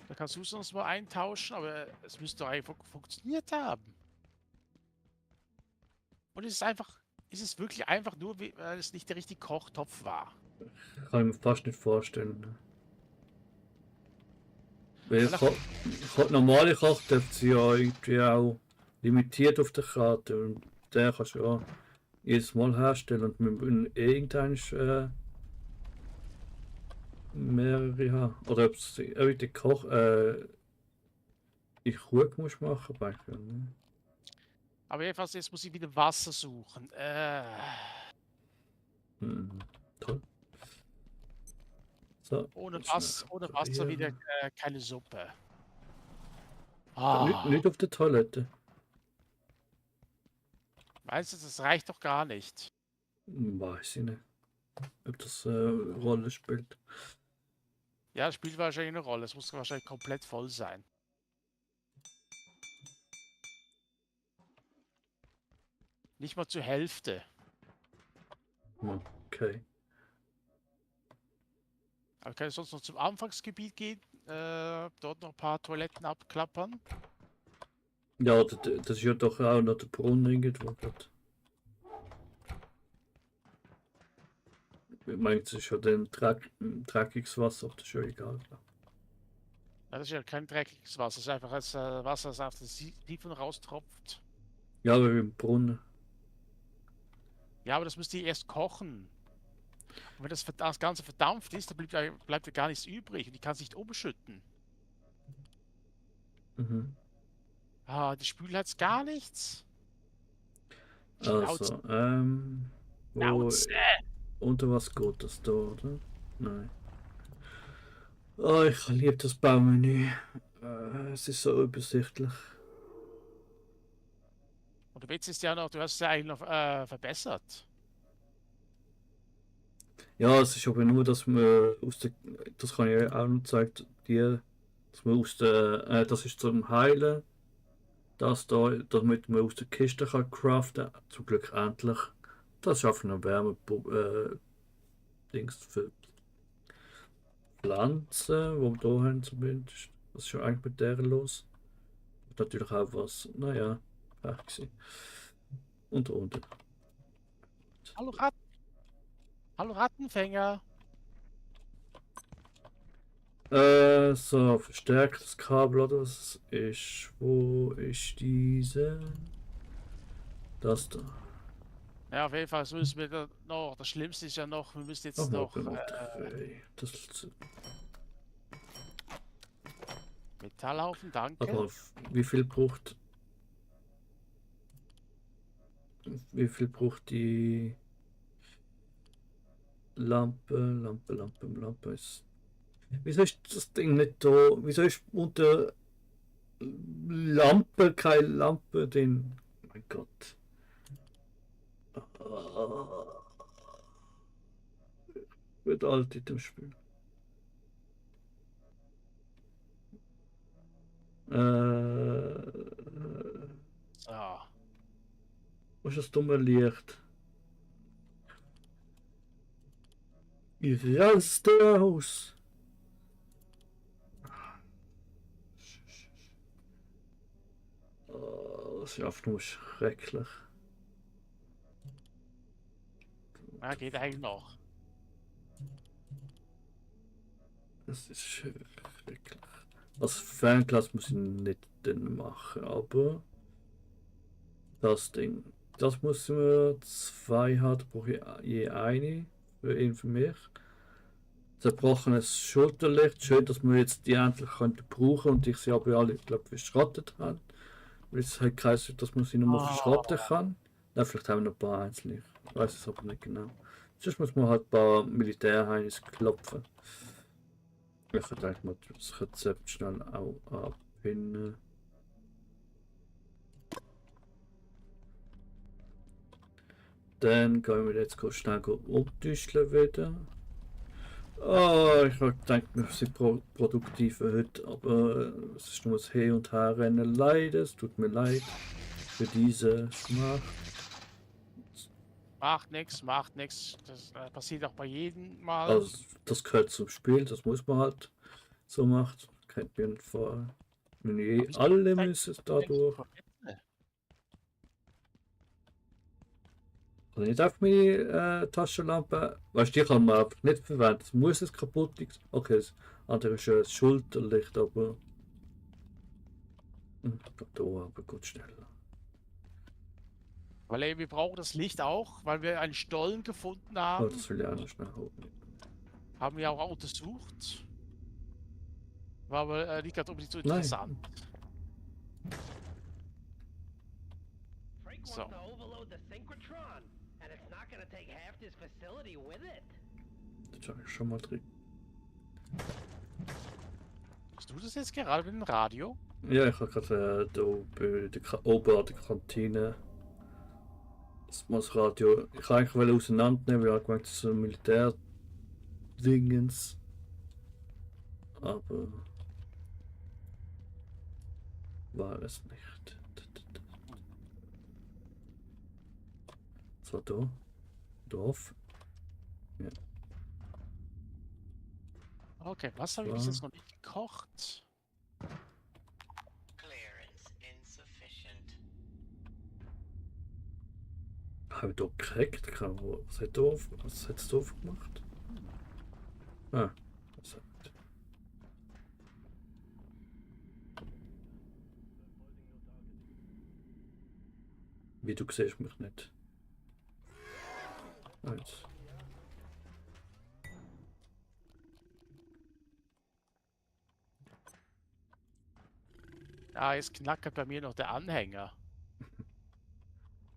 Da kannst du es sonst mal eintauschen, aber es müsste doch einfach funktioniert haben. Und es ist wirklich einfach nur, weil es nicht der richtige Kochtopf war. Kann ich mir fast nicht vorstellen. Weil normale Kochtöpfe sind ja irgendwie auch limitiert auf der Karte und der kannst du ja jedes Mal herstellen und wir müssen irgendwann mehrere haben. Oder ob es die Koch in Krug musst machen, weiß ich nicht. Aber jedenfalls, jetzt muss ich wieder Wasser suchen. Toll. So, Ohne jetzt Wasser reparieren. wieder keine Suppe. Ah, Nicht auf der Toilette. meinst du, das reicht doch gar nicht. Weiß ich nicht. ob das Rolle spielt. Ja, das spielt wahrscheinlich eine Rolle. Es muss wahrscheinlich komplett voll sein. Nicht mal zur Hälfte. Okay. Aber kann ich sonst noch zum Anfangsgebiet gehen? Dort noch ein paar Toiletten abklappern. Ja, das ist ja doch auch noch der Brunnen irgendwo gerade. Ich meine, es ist ja dann dreckiges Wasser, das ist ja egal. Ja, das ist ja kein dreckiges Wasser. Das ist einfach das Wasser, das auf den Siphon raustropft. Ja, aber im Brunnen. Ja, aber das müsst ihr erst kochen. Und wenn das Ganze verdampft ist, dann bleibt ja gar nichts übrig und die kann es nicht umschütten. Mhm. Ah, die Spül hat's gar nichts. Also, wo, Schnauze. unter was geht das da, oder? Nein. Oh, ich liebe das Baumenü. Es ist so übersichtlich. Und der Witz ist ja noch, du hast es ja eigentlich noch verbessert. Ja, es ist aber nur, dass man aus der, das kann ich auch noch zeigen dir, dass man aus der, das ist zum Heilen, das da, damit man aus der Kiste kann craften, zum Glück endlich. Das schafft eine Wärme, Dings für Pflanzen, wo wir da haben zumindest. Was ist schon eigentlich mit der los? Und natürlich auch was, naja, recht gewesen. Und. Hallo Ratten. Hallo Rattenfänger. So, verstärktes Kabel oder was ist? Wo ist diese? Das da. Ja, auf jeden Fall müssen wir da noch. Das Schlimmste ist ja noch, wir müssen jetzt Oh, noch das ist, Metallhaufen, danke. aber wie viel braucht die Lampe ist. Wieso ist das Ding nicht da? Wieso ist unter Lampe keine Lampe drin? Oh mein Gott. Wird alt in dem Spiel. So. Wo ist das dumme Licht? Ich raste aus. Oh, das ist einfach nur schrecklich. Ja, geht eigentlich noch. Das ist schrecklich. Als Fernglas muss ich nicht machen, aber das Ding, das muss wir 2 haben, da brauche ich je eine für ihn für mich. Zerbrochenes Schulterlicht, schön, dass wir jetzt die endlich könnten brauchen und ich sie aber alle, glaube ich, verschrottet habe. Weil es halt geheißen, dass man sie nur mal verschrotten kann. Ja, vielleicht haben wir noch ein paar einzelne, ich weiß es aber nicht genau. Sonst muss man halt ein paar Militärheinis klopfen. Ich könnte eigentlich mal das Rezept schnell auch abpinnen. Dann gehen wir jetzt schnell umtüscheln wieder. Oh, ich habe gedacht, wir sind produktiv heute, aber es ist nur das Hin- und Herrennen. Leider, es tut mir leid für diese Schmach. Macht nix. Das passiert auch bei jedem Mal. Also, das gehört zum Spiel, das muss man halt so machen. Kennt mir nicht vor. Alle müssen dadurch. Also nicht auf meine Taschenlampe. Weißt du, die kann man einfach nicht verwenden. Es muss es kaputt sein. Okay, das andere ist ein Schulterlicht, aber. Da aber gut schneller. Weil ey, wir brauchen das Licht auch, weil wir einen Stollen gefunden Oh, haben. das will ich auch noch schnell holen. Haben wir auch untersucht. War aber nicht gerade unbedingt so Nein. interessant. Frank So. wants to overload the synchrotron, and it's not gonna take half this facility with it. Das habe ich schon mal drin. Hast du das jetzt gerade mit dem Radio? Ja, ich habe gerade da oben an der Kantine Das muss Radio. Ich kann eigentlich auseinandernehmen, weil ich gemeint, das ist so ein Militärdingens. Aber war es nicht. Was war da? Dorf? Ja. Okay, was habe ich bis jetzt noch nicht gekocht? Clearance insufficient. Habe ich da gekriegt? Was hat es da gemacht? Ah, was hat. Wie du siehst mich nicht. Eins. Ah, jetzt knackert bei mir noch der Anhänger.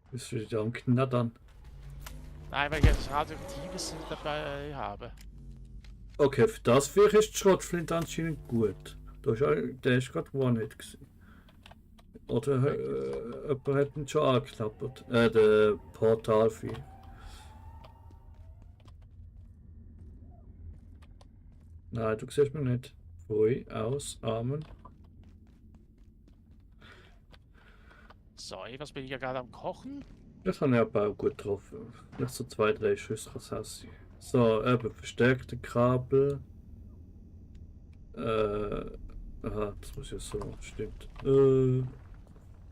Bist du wieder am Knattern? Nein, weil ich jetzt Radioaktives dabei habe. Okay, für das wäre ist die Schrotflinte anscheinend gut. Der ist gerade One-Hit gewesen. Oder jemand hat ihn schon angeklappert. Der Portalvieh. Nein, du siehst mich nicht. Pfui, aus, Amen. So, was bin ich ja gerade am Kochen? Das habe ich aber auch gut getroffen. Nicht so 2, 3 Schüsse kann es auch sein. So, eben verstärkte Kabel. Aha, das muss ja so, stimmt.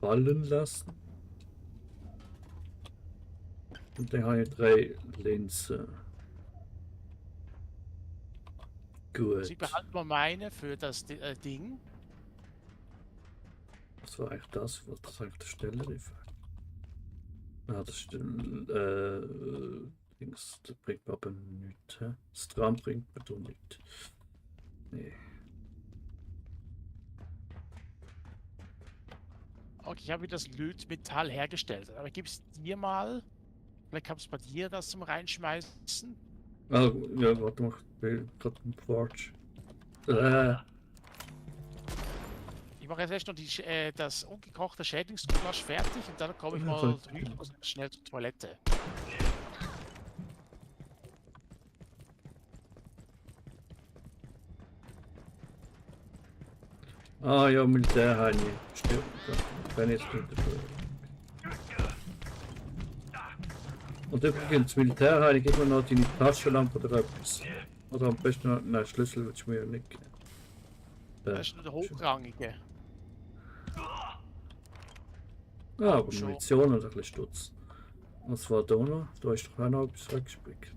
Fallen lassen. Und dann habe ich 3 Linsen. Gut. Sie behalten mal meine für das Ding. Was war eigentlich das? Was das eigentlich der Stelle rief? Ah, das stimmt. Dings, das bringt mir aber nichts. Hä? Das Tram bringt mir doch nichts. Nee. Okay, ich habe das Lötmetall hergestellt. Aber gib's dir mal. Vielleicht kannst du bei dir das zum Reinschmeißen. Ah, ja, warte mal, ich bin gerade im Forge. Ich mache jetzt erst noch das ungekochte Schädlingsgulasch fertig und dann komme ich Ja, mal voll. drüben und schnell zur Toilette. Ah ja, Militärheini. Stimmt. Ja, wenn jetzt nicht dafür. Und übrigens, Militärheini, gib mir noch deine Taschenlampe oder etwas. Oder am besten noch, nein, Schlüssel willst du mir ja nicht geben. Das ist nur der hochrangige. Ah, aber schon. Munition und ein bisschen Stutz. Was war da noch? Da ist doch auch noch etwas weggespickt.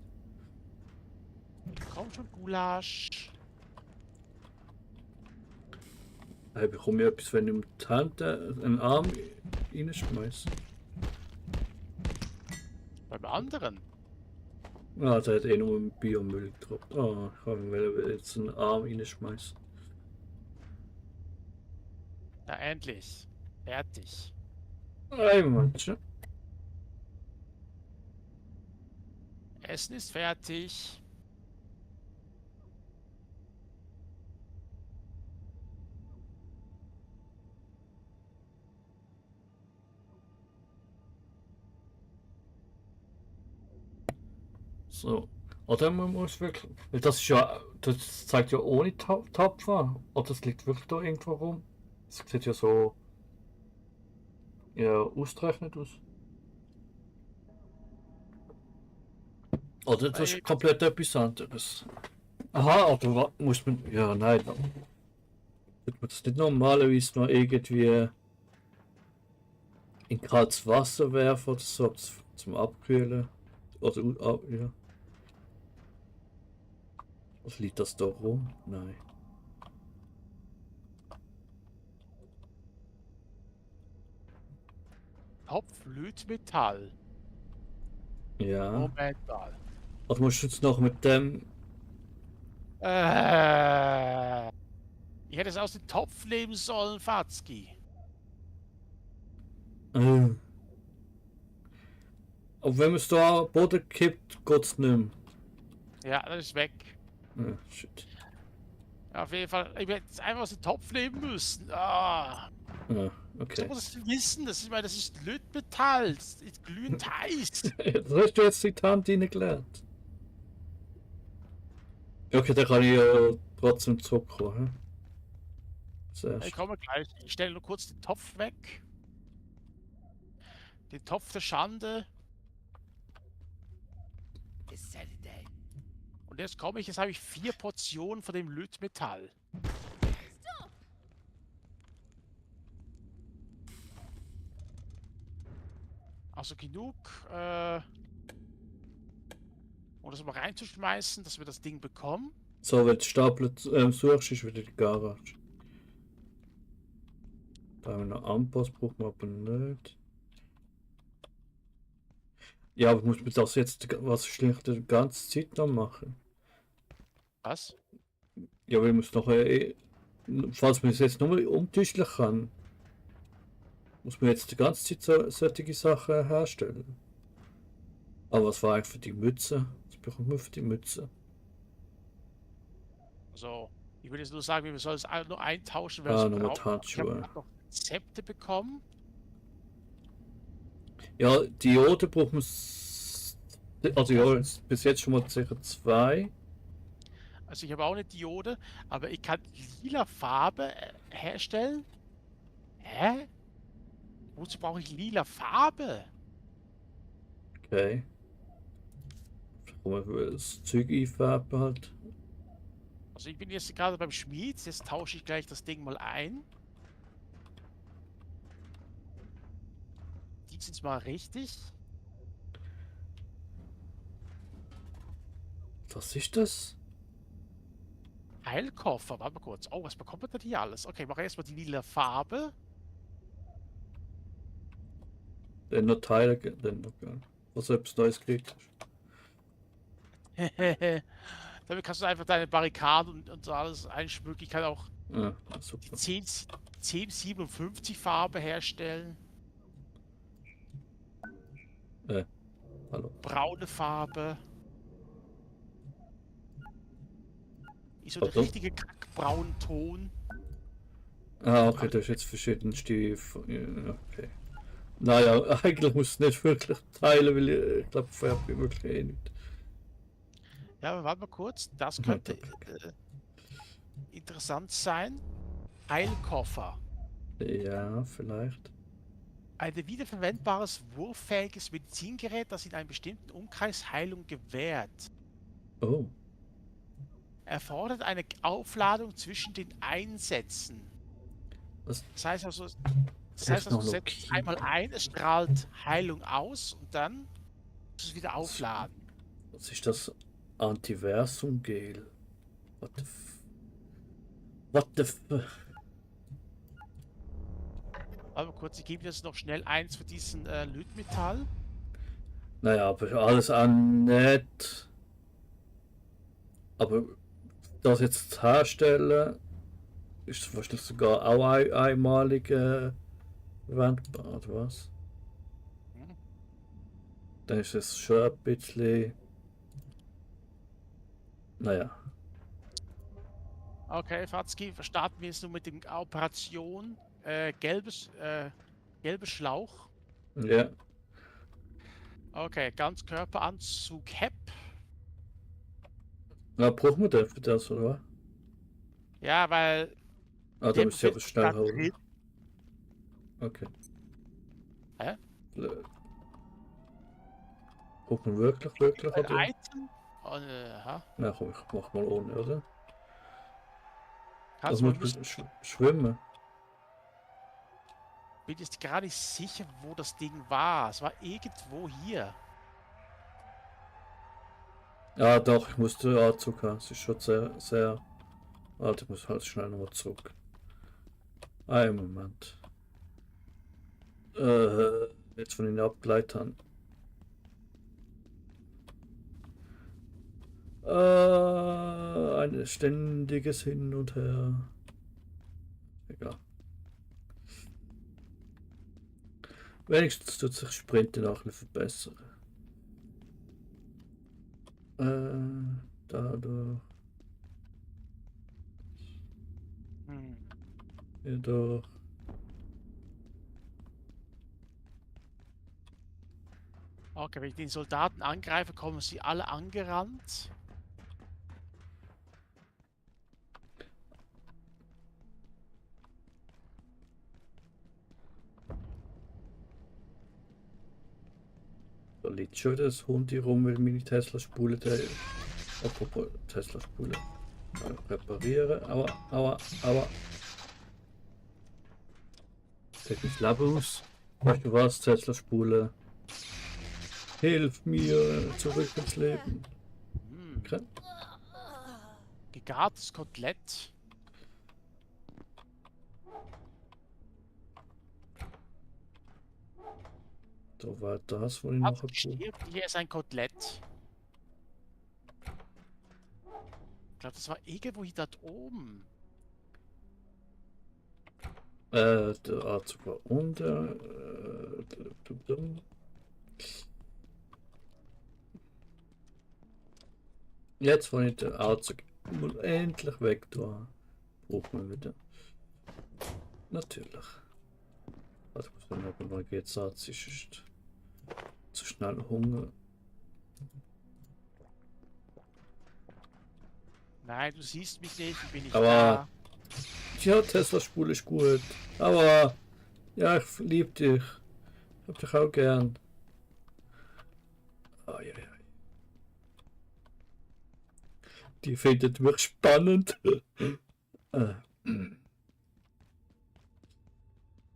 Komm schon, Gulasch. Ich bekomme ich etwas, wenn ich mit der Hand einen Arm reinschmeiße. Beim anderen. Ah, der hat eh nur einen Biomüll gedroppt. Ah, ich kann mir jetzt einen Arm reinschmeißen. Na, endlich. Fertig. Ein Mensch. Essen ist fertig. So. Oder man muss wirklich. Weil das ist ja. Das zeigt ja ohne Tapfer. Oder das liegt wirklich da irgendwo rum. Das sieht ja so. Ja, ausgerechnet aus. Oder das ist komplett etwas anderes. Aha, oder was muss man. Ja, nein. Wird man das nicht normalerweise noch irgendwie in kaltes Wasser werfen oder so zum Abkühlen? Oder ja. Was liegt das da rum? Nein. Topf Lötmetall. Ja. Moment mal. Oder musst du jetzt noch mit dem. Ich hätte es aus dem Topf nehmen sollen, Fatzki. Aber wenn man es da am Boden kippt, geht es nicht mehr. Ja, das ist weg. Ah, shit. Auf jeden Fall, ich werde jetzt einfach aus dem Topf nehmen müssen. Ah, Ah, so okay. muss ich wissen. Das ist, ich meine, das ist Lötmetall. Das ist glühend heiß. Das hast du jetzt in die Hand gelernt. Okay, dann kann ich ja trotzdem zurückkommen. Hä? Ich Zuerst. komme gleich. Ich stelle nur kurz den Topf weg. Den Topf der Schande. Und jetzt komme ich, jetzt habe ich 4 Portionen von dem Lötmetall. Also genug, um das mal reinzuschmeißen, dass wir das Ding bekommen. So, wenn du Stapel suchst, ist wieder die Garage. Da haben wir noch Amboss, braucht man aber nicht. Ja, aber muss man das jetzt schlicht die ganze Zeit noch machen? Was? Ja, weil man es noch, falls man es jetzt nur umtüchteln kann, muss man jetzt die ganze Zeit solche Sachen herstellen. Aber was war eigentlich für die Mütze? Was bekommt man für die Mütze? Also, ich würde jetzt nur sagen, wir sollen es nur eintauschen, wenn wir Ah, es nochmal die brauchen. Ich habe Handschuhe. noch Rezepte bekommen. Ja, Diode braucht man. Also, ja, bis jetzt schon mal sicher 2. Also ich habe auch eine Diode, aber ich kann lila Farbe herstellen. Hä? Wozu brauche ich lila Farbe? Okay. Kann man das Zeug einfärben halt. Also ich bin jetzt gerade beim Schmied, jetzt tausche ich gleich das Ding mal ein. Die sind mal richtig. Was ist das? Heilkoffer, warte mal kurz. Oh, was bekommt man denn hier alles? Okay, mache erstmal die lila Farbe. Dann noch Teile, dann noch gar nicht. Was etwas Neues gekriegt hast. Damit kannst du einfach deine Barrikaden und so alles einschmücken. Ich kann auch Ah, die super. 1057 Farbe herstellen. Hallo. Braune Farbe. Ist so der Pardon? richtige kackbraunen Ton. Ah, okay, das ist jetzt verschiedenste. Ja, okay. Naja, eigentlich muss es nicht wirklich teilen, weil ich glaube, Farbe ist wirklich eh nicht. Ja, aber warte mal kurz. Das Mhm, könnte okay. interessant sein. Heilkoffer. Ja, vielleicht. Ein wiederverwendbares, wurffähiges Medizingerät, das in einem bestimmten Umkreis Heilung gewährt. Oh, Erfordert eine Aufladung zwischen den Einsätzen. was? Das heißt also, du setzt es Technologie. einmal ein, es strahlt Heilung aus und dann musst du es wieder aufladen. Was ist das? Antiversum-Gel. What the f... What the f... Warte mal kurz, ich gebe jetzt noch schnell eins für diesen Lötmetall. Naja, aber alles an nett. Aber das jetzt herstellen, ist wahrscheinlich sogar auch einmalig verwendbar, oder was? Hm. Dann ist es schon ein bisschen. Naja. Okay, Fatzki, starten wir jetzt nur mit der Operation. Gelbes Schlauch. Ja. Okay, Ganzkörperanzug HEP. Na, brauchen wir denn für das, oder was? Ja, weil Ah, da der müsst ihr aber befindet sich schnell da holen. drin. Okay. Hä? Braucht man wirklich, Ein oder? Item. Aha. Na komm, ich mach mal ohne, oder? Kannst Also du muss mal man schwimmen. bin jetzt gar nicht sicher, wo das Ding war. Es war irgendwo hier. Ja, doch, ich muss den Anzug haben. Es ist schon sehr. Warte, ich muss halt schnell nochmal zurück. Einen Moment. Jetzt von ihnen abgeleitet haben. Ein ständiges Hin und Her. Egal. Wenigstens tut sich Sprinten auch ein bisschen verbessern. Dadurch. Ja, doch. Okay, wenn ich den Soldaten angreife, kommen sie alle angerannt. Da liegt schon das Hund hier rum, weil meine Tesla-Spule da. Apropos Tesla-Spule. Reparieren. Aua. Take das Leben aus. Weißt du was, Tesla-Spule? Hilf mir zurück ins Leben. Okay. Gegartes Kotelett. Da war das, wo ich noch habe. Hier ist ein Kotelett. Ich glaube, das war irgendwo hier dort oben. Der Anzug war unter. Jetzt, wo ich den Anzug endlich weg da, braucht man wieder. Natürlich. Also muss man aber mal geht's es ist zu schnell Hunger. Nein, du siehst mich nicht, ich bin nicht Aber- da. Ja, Tesla-Spule ist gut. Aber ja, ich liebe dich. Ich hab dich auch gern. Ai. Die findet mich spannend. Im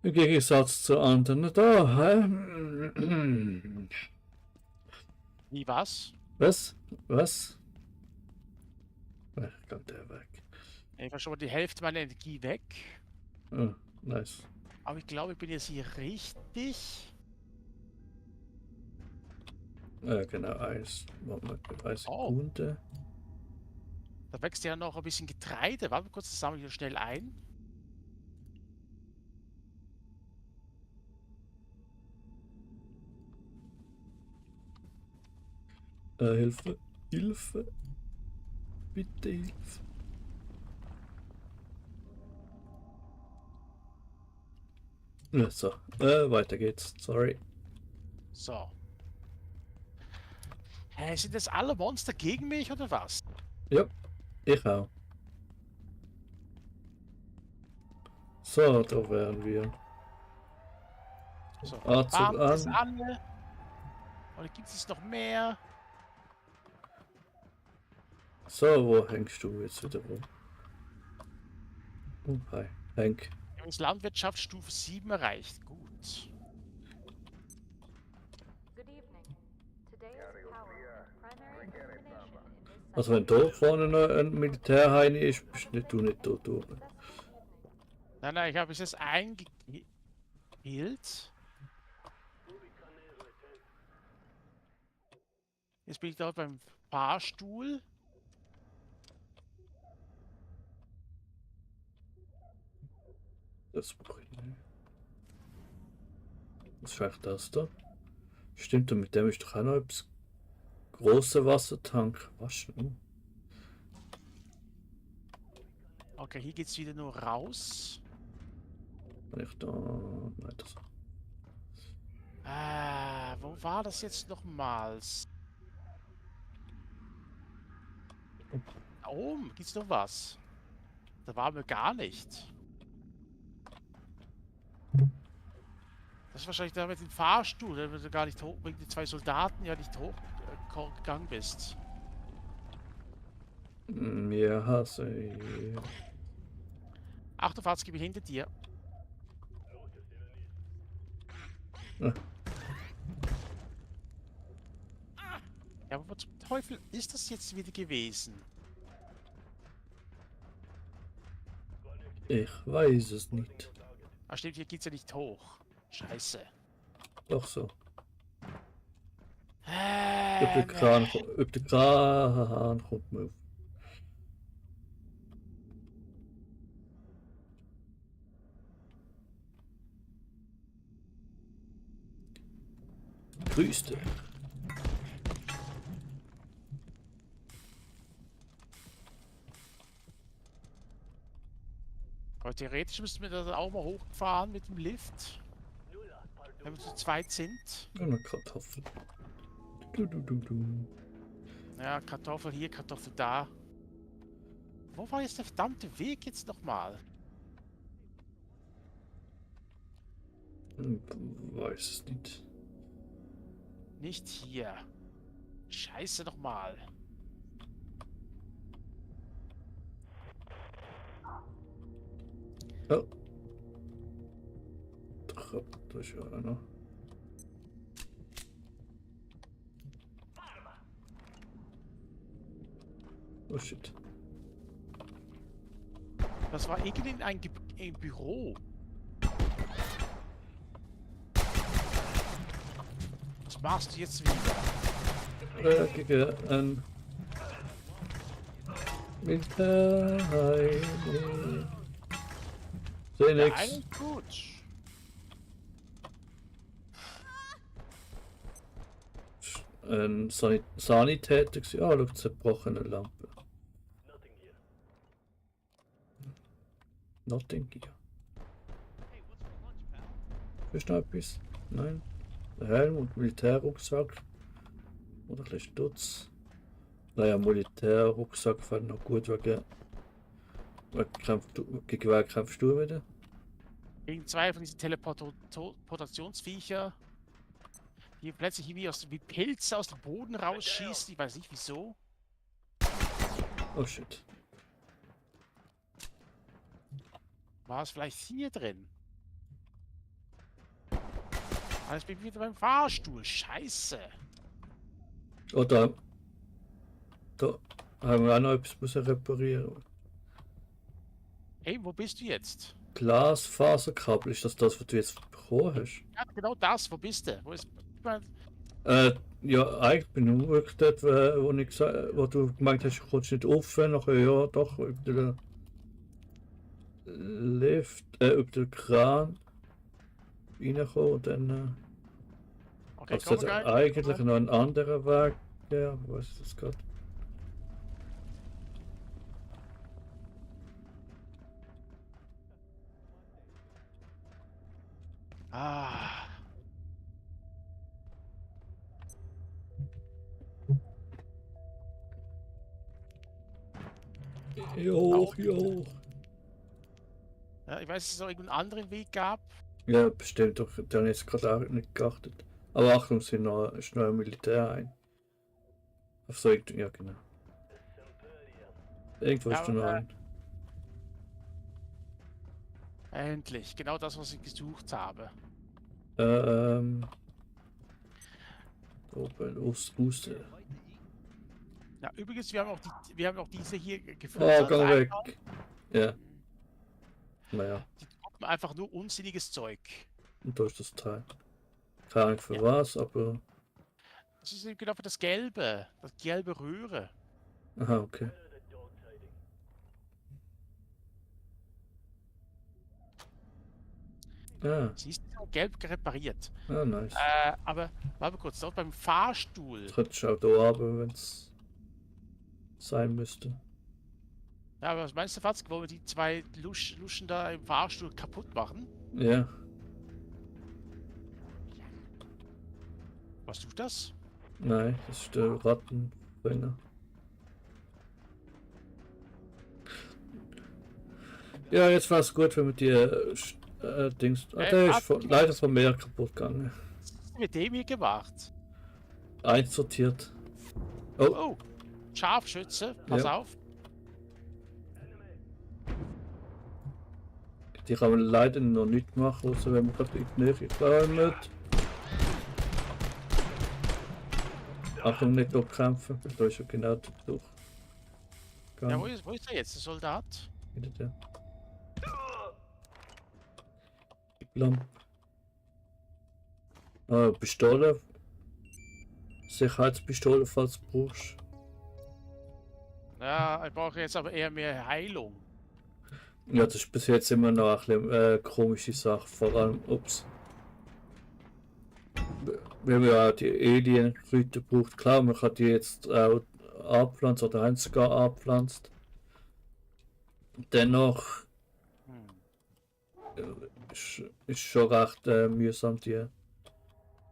Gegensatz zu anderen da. Wie was? Was? Ich glaube, der weg. Ich war schon mal die Hälfte meiner Energie weg. Oh, nice. Aber ich glaube, ich bin jetzt hier richtig. Genau, Eis. Warte mal, 30 Oh. Sekunden. Da wächst ja noch ein bisschen Getreide. Warte mal kurz, das sammle ich hier schnell ein. Hilfe. Bitte Hilfe. Ja, so, weiter geht's. Sorry. So. Hä, sind das alle Monster gegen mich oder was? Ja, ich auch. So, da wären wir. So. Anzug Bam, das an. alle. Oder gibt es noch mehr? So, wo hängst du jetzt wieder rum? Oh, hi, Hank. Wir haben jetzt Landwirtschaftsstufe 7 erreicht. Gut. Good evening. Today's power, primary illumination in this Also wenn da vorne noch ein Militärheini ist, bist du nicht da durch. Nein, ich habe es jetzt eingehielt. Jetzt bin ich da beim Fahrstuhl. Das brauche ich nicht. Was ist eigentlich das da? Stimmt, und mit dem ist doch auch noch etwas. Großer Wassertank. Was denn? Okay, hier geht's wieder nur raus. Wenn ich da. Nein, das. Wo war das jetzt nochmals? Da oben gibt's noch was. Da waren wir gar nicht. Das ist wahrscheinlich da mit dem Fahrstuhl, da du gar nicht hoch, wegen den 2 Soldaten ja nicht hochgegangen bist. Ja, Hase. Achtung, Fahrzeug hinter dir. Ah. Ja, aber wo zum Teufel ist das jetzt wieder gewesen? Ich weiß es nicht. Ah, stimmt, hier geht's ja nicht hoch. Scheiße. Doch so. Nee. Ob der Kran kommt mir auf. Grüß dich. Aber theoretisch müssten wir da auch mal hochfahren mit dem Lift. Wenn wir zu zweit sind. Und eine Kartoffel. Du. Ja, Kartoffel hier, Kartoffel da. Wo war jetzt der verdammte Weg jetzt nochmal? Weiß es nicht. Nicht hier. Scheiße nochmal. Oh. Da ist ja einer. Oh shit. Das war irgendwie ein Büro. Was machst du jetzt wieder? Gegen ein Militär. Seh nix. Nein, gut. Ein Sanitäter gewesen. Ah, schau, zerbrochene Lampe. Nothing hier. Ist noch etwas? Nein. Der Helm und Militärrucksack. Oder ein bisschen Stutz. Naja, Militärrucksack fällt noch gut gegen wer kämpfst du wieder? Gegen zwei von diesen Teleportationsviecher, die plötzlich wie Pilze aus dem Boden rausschießen. Ich weiß nicht wieso. Oh shit. War es vielleicht hier drin? Ah, jetzt bin ich wieder beim Fahrstuhl. Scheiße. Oh, da haben wir auch noch etwas müssen reparieren. Hey, wo bist du jetzt? Glasfaserkabel, ist das, was du jetzt bekommen hast? Ja, genau das. Wo bist du? Wo ist... Ja, eigentlich bin ich wirklich dort, wo du gemeint hast, du kommst nicht offen, nachher ja, doch, über den Lift, über den Kran reinkommen und dann... Okay, Also es hat eigentlich noch einen anderen Weg, ja, wo ist das gerade? Ah. Jo. Ja, ich weiß, dass es noch irgendeinen anderen Weg gab. Ja, bestimmt doch, der habe jetzt gerade auch nicht geachtet. Aber Achtung, ist noch ein Militär ein. Auf so irgend, ja genau. Irgendwo Ja, ist da noch ein. Endlich, genau das, was ich gesucht habe. Oben, Ost. Ja, übrigens, wir haben auch diese hier gefunden. Oh, gang weg. Ja. Naja, Die droppen einfach nur unsinniges Zeug. und da ist das Teil. Keine Ahnung für was, aber... Das ist eben genau für das gelbe Röhre. Aha, okay. Ah, Sie ist gelb repariert. nice. Aber warte mal kurz, dort beim Fahrstuhl. Das hätte ich auch da runter, wenn es sein müsste. Ja, aber was meinst du, Fatzke, wollen wir die zwei Luschen da im Fahrstuhl kaputt machen? Ja. Warst du das? Nein, das ist der Rattenfänger. Ja, jetzt war es gut, wenn wir die Dings. Der ist leider von mehr kaputt gegangen. Was hast du mit dem hier gemacht? Einsortiert. Oh, Scharfschütze, pass Ja. auf. Die kann man leider noch nicht machen, außer wenn man gerade in die Nähe kommt. Achtung, nicht durchkämpfen, da ist ja genau durch. Ja, wo ist er jetzt, der Soldat? Wieder der. Die Lampe. Pistole. Sicherheitspistole, falls du brauchst. Ja, ich brauche jetzt aber eher mehr Heilung. Ja, das ist bis jetzt immer noch ein bisschen komische Sache, vor allem, wenn man ja die Alien-Kräuter braucht, klar, man kann die jetzt auch abpflanzen oder haben sogar abpflanzt. Dennoch ist schon recht mühsam, die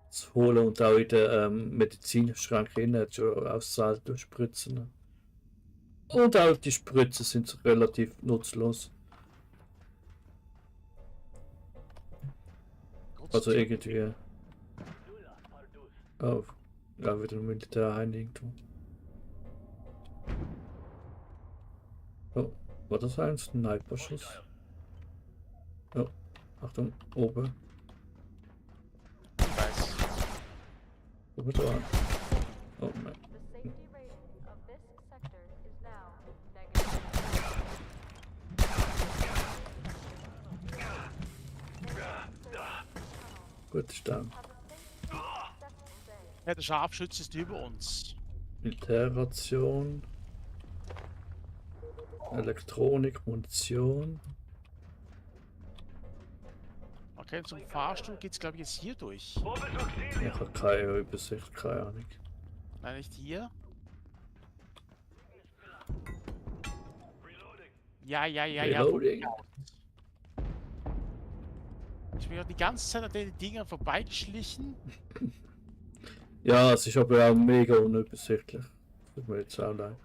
zu holen. Und auch in der Medizinschrank innen hat schon ausgezahlt durch Spritzen. Und auch die Spritzen sind relativ nutzlos. Also irgendwie. Oh, ja, wieder ein Militärheim irgendwo. Oh, war das ein Sniper-Schuss? Oh, Achtung, oben. Ich weiß. Oben dran. Oh nein. The safety rating of this sector is now negative. Gut, ist down. Ja, der Scharfschütze ist über uns. Militärration. Elektronik, Munition. Okay, zum Fahrstuhl geht's glaube ich jetzt hier durch. Ich habe keine Übersicht, keine Ahnung. Nein, nicht hier. Ja. Reloading. Ich bin ja die ganze Zeit an den Dingern vorbeigeschlichen. Ja, es ist aber auch mega unübersichtlich. Tut mir jetzt auch leid.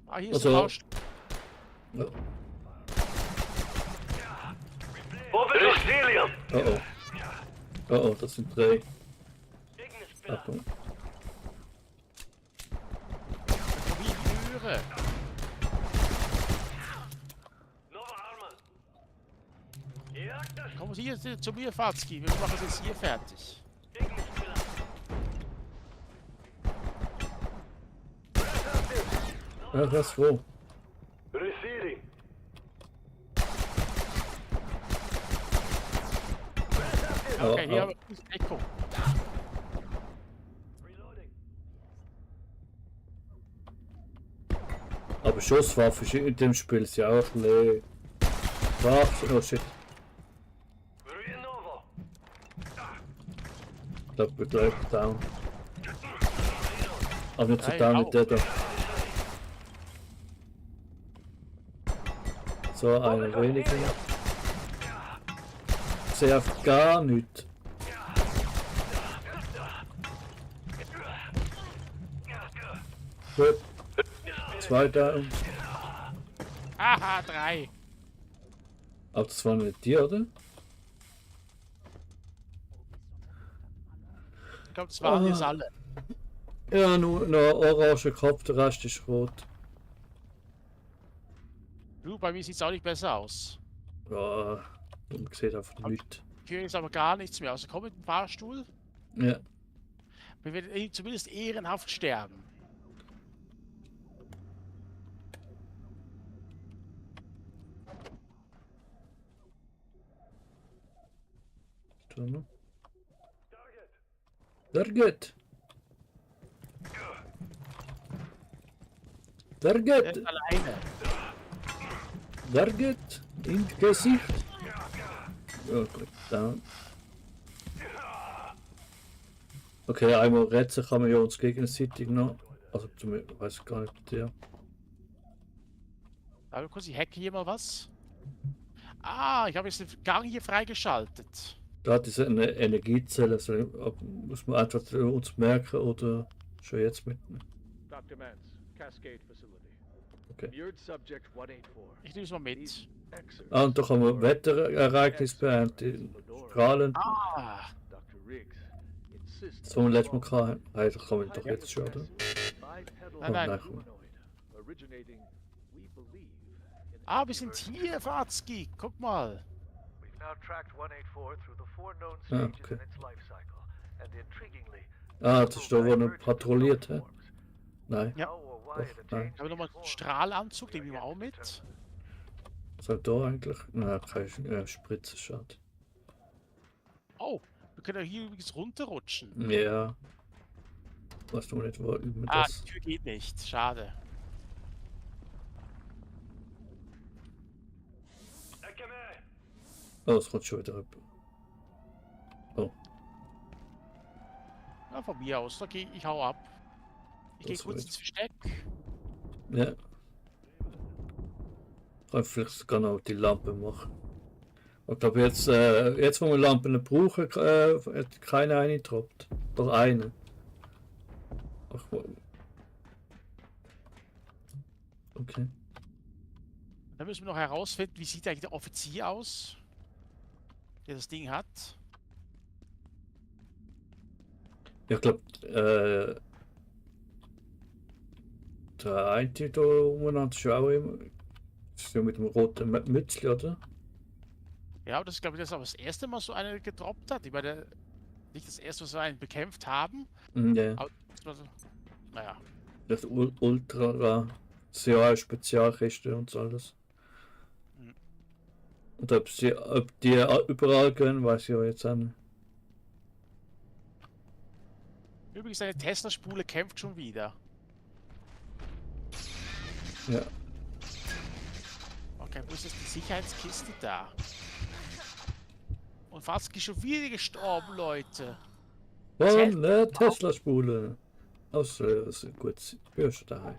Ah, hier ist Also- der Fahrstuhl. Ja. Wo bist du, Celium? Oh oh. Oh oh, das sind 3. Achtung. Wie ich höre. Kommen Sie hier zu mir, Fatzki. Wir machen es jetzt hier fertig. Ja, was wo? Receiving. Oh, Okay, hier oh. haben wir ein Echo. Aber Schusswaffen in dem Spiel ist ja auch ein bisschen. Waffen. Oh shit. Ich glaube, wir gleich down. Aber nicht so Nein, down au. wie der da. So, einer weniger. Ich sehe einfach gar nichts. Gut. 2 down. Aha, 3. Aber das waren nicht die, oder? Ich glaube, das waren Ah. jetzt alle. Ja, nur noch orange Kopf, der Rest ist rot. Du, bei mir sieht es auch nicht besser aus. Ja, man sieht einfach nichts. Ich höre jetzt aber gar nichts mehr. Also komm mit dem Fahrstuhl. Ja. Wir werden zumindest ehrenhaft sterben. Target! Er Target! ist alleine. Target! In Gesicht! Oh, gut, down. Okay, einmal retten kann man ja uns gegenseitig noch. Also, zumindest weiß ich gar nicht mit dir. Aber kurz, ich hacke hier mal was. Ah, ich habe jetzt den Gang hier freigeschaltet. Da hat diese eine Energiezelle, also, muss man einfach uns merken oder schon jetzt mitnehmen. Dr. Mance, Cascade Facility. Okay. Mirrored Subject 184. Ich nehme es mal mit. Excerpts. Ah, und da kann man Wetterereignis beenden. Strahlend. Ah, Dr. Riggs insists Das, was wir letztes Mal hatten. Eigentlich kann man doch jetzt schon, oder? Nein, nein. Originating, we believe, in ah, wir sind hier, Fatzki. Guck mal. We've now tracked 184 through the 4 known Ah, stages okay. in its life cycle, and intriguingly, Ah, das ist da, wo er patrouilliert hat. forms. Nein. Ja. How or why it Doch, nein. attains Ich habe nochmal these einen forms, Strahlanzug, den we nehmen wir are auch yet to mit. determine. Was hat da eigentlich? Nein, kein Spritze schade. Oh, wir können hier übrigens runterrutschen. Ja. Weißt du nicht, wo üben wir Ah, das? die Tür geht nicht. Schade. Oh, es kommt schon wieder rüber. Ja, von mir aus. Okay, ich hau ab. Ich gehe Das kurz wird- ins Versteck. Ja. Kann ich vielleicht sogar noch die Lampe machen. Ich glaube, jetzt wo wir Lampen nicht brauchen, hat keine eingetroppt. Doch eine. Ach, okay. Dann müssen wir noch herausfinden, wie sieht eigentlich der Offizier aus, der das Ding hat. Ich glaube, der eine da umeinander ist ja auch immer. Ist ja mit dem roten Mützli, oder? Ja, aber das ist, glaube ich, das aber das erste Mal so einer gedroppt hat. Ich meine, nicht das erste, was wir einen bekämpft haben. Ja. Aber das war so, naja. Das Ultra CA Spezialrechte und so alles. Mhm. Und ob die überall gehen, weiß ich ja jetzt auch nicht. Übrigens, eine Tesla-Spule kämpft schon wieder. Ja. Okay, wo ist jetzt die Sicherheitskiste da? Und fast schon wieder gestorben, Leute. Warum ne? Tesla-Spule. Außer das ist gut. Ich bin schon daheim.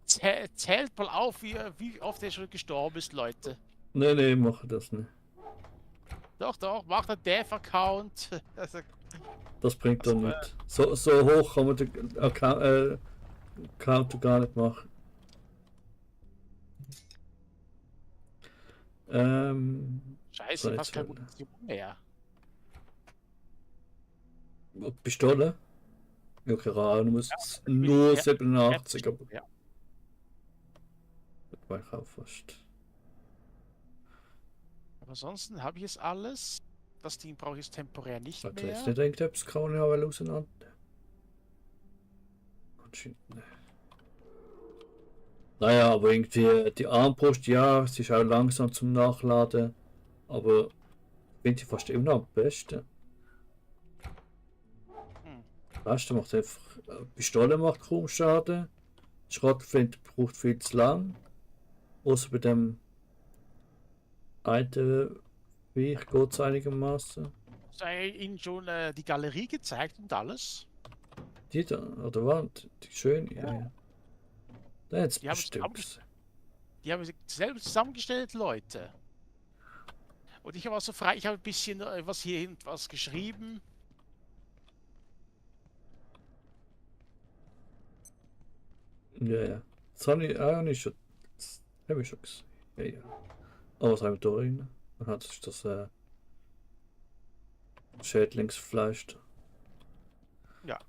Zählt mal auf, wie oft er schon gestorben ist, Leute. Nee, mach das nicht. Doch, macht einen Dev-Account. Also, Das bringt doch nicht. So hoch kann man den Account gar nicht machen. Scheiße, fast keine Munition mehr. Pistole? Ja, keine Ahnung, muss nur 87, aber Ja. das war ich auch fast. Aber ansonsten habe ich es alles. Das Ding brauche ich jetzt temporär nicht Warte, mehr. jetzt nicht irgendetwas kann ich aber auseinander. Anscheinend nicht. Naja, aber irgendwie die Armbrust, ja, sie ist auch langsam zum Nachladen. Aber finde ich fast immer noch am besten. Weißt du, macht einfach. Pistole macht kaum Schaden. Schrotflinte braucht viel zu lang. Außer bei dem einen Viech geht es einigermaßen. Sei Ihnen schon die Galerie gezeigt und alles? Die da, oder Wand, die schöne, ja. Da jetzt Die haben bestimmt. Die haben sich selbst zusammengestellt, Leute. Und ich habe auch so frei, ich habe ein bisschen was hier hinten was geschrieben. Ja. Das habe ich auch nicht schon. Das habe ich schon gesehen. Ja. Aber was haben wir da drin? Man hat sich das Schädlingsfleisch. Ja.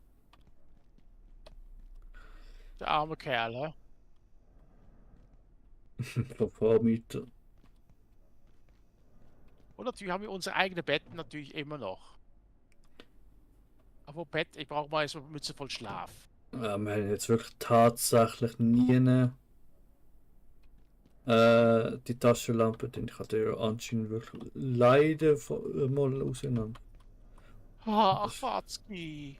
Der arme Kerl, hä? Von Vormieter. Und natürlich haben wir unsere eigenen Betten natürlich immer noch. Aber Bett, ich brauche mal so eine Mütze voll Schlaf. Ja, wir haben jetzt wirklich tatsächlich nie die Taschenlampe, denn ich hatte ja anscheinend wirklich leider mal auseinander. Ach, Fatzki.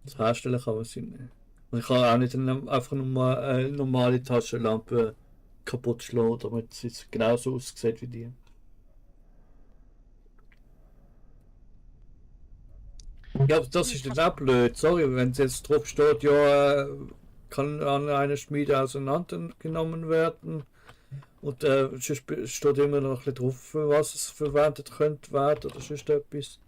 Das herstellen kann man sie nicht. Und ich kann auch nicht einfach nur eine normale Taschenlampe kaputt schlagen, damit sie genauso aussieht wie die. Ja, das ist dann auch blöd. Sorry, wenn es jetzt drauf steht, ja, kann an einer Schmiede auseinandergenommen werden. Und sonst steht immer noch ein bisschen drauf, für was es verwendet könnte werden oder sonst etwas.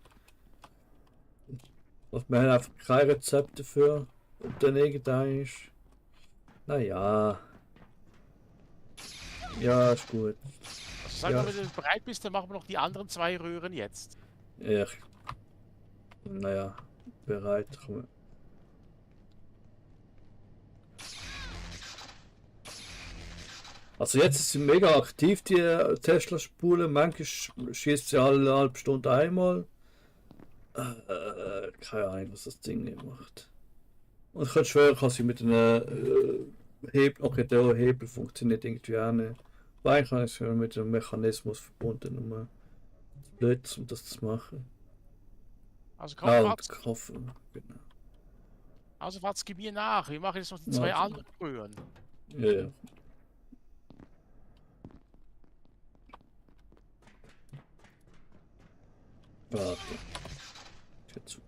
Und wir haben einfach kein Rezept dafür. Und dann irgendein ist. Naja. Ja, ist gut. Also sag Ja. mal, wenn du bereit bist, dann machen wir noch die anderen 2 Röhren jetzt. Ja. Naja, bereit. Also jetzt ist sie mega aktiv, die Tesla-Spule. Manchmal schießt sie alle halbe Stunde einmal. Keine Ahnung, was das Ding nicht macht. Und ich könnte schwören, kann sie mit einem Hebel, okay, der Hebel funktioniert irgendwie auch nicht. Aber eigentlich kann ich es mit einem Mechanismus verbunden, um blöd, um das zu machen. Also komm, Ah, und Fatz, Kaffee, genau. also Fatzki mir nach. Wir machen jetzt noch die 2 Warte. anderen Röhren. Ja, ja. Warte. Tür zu.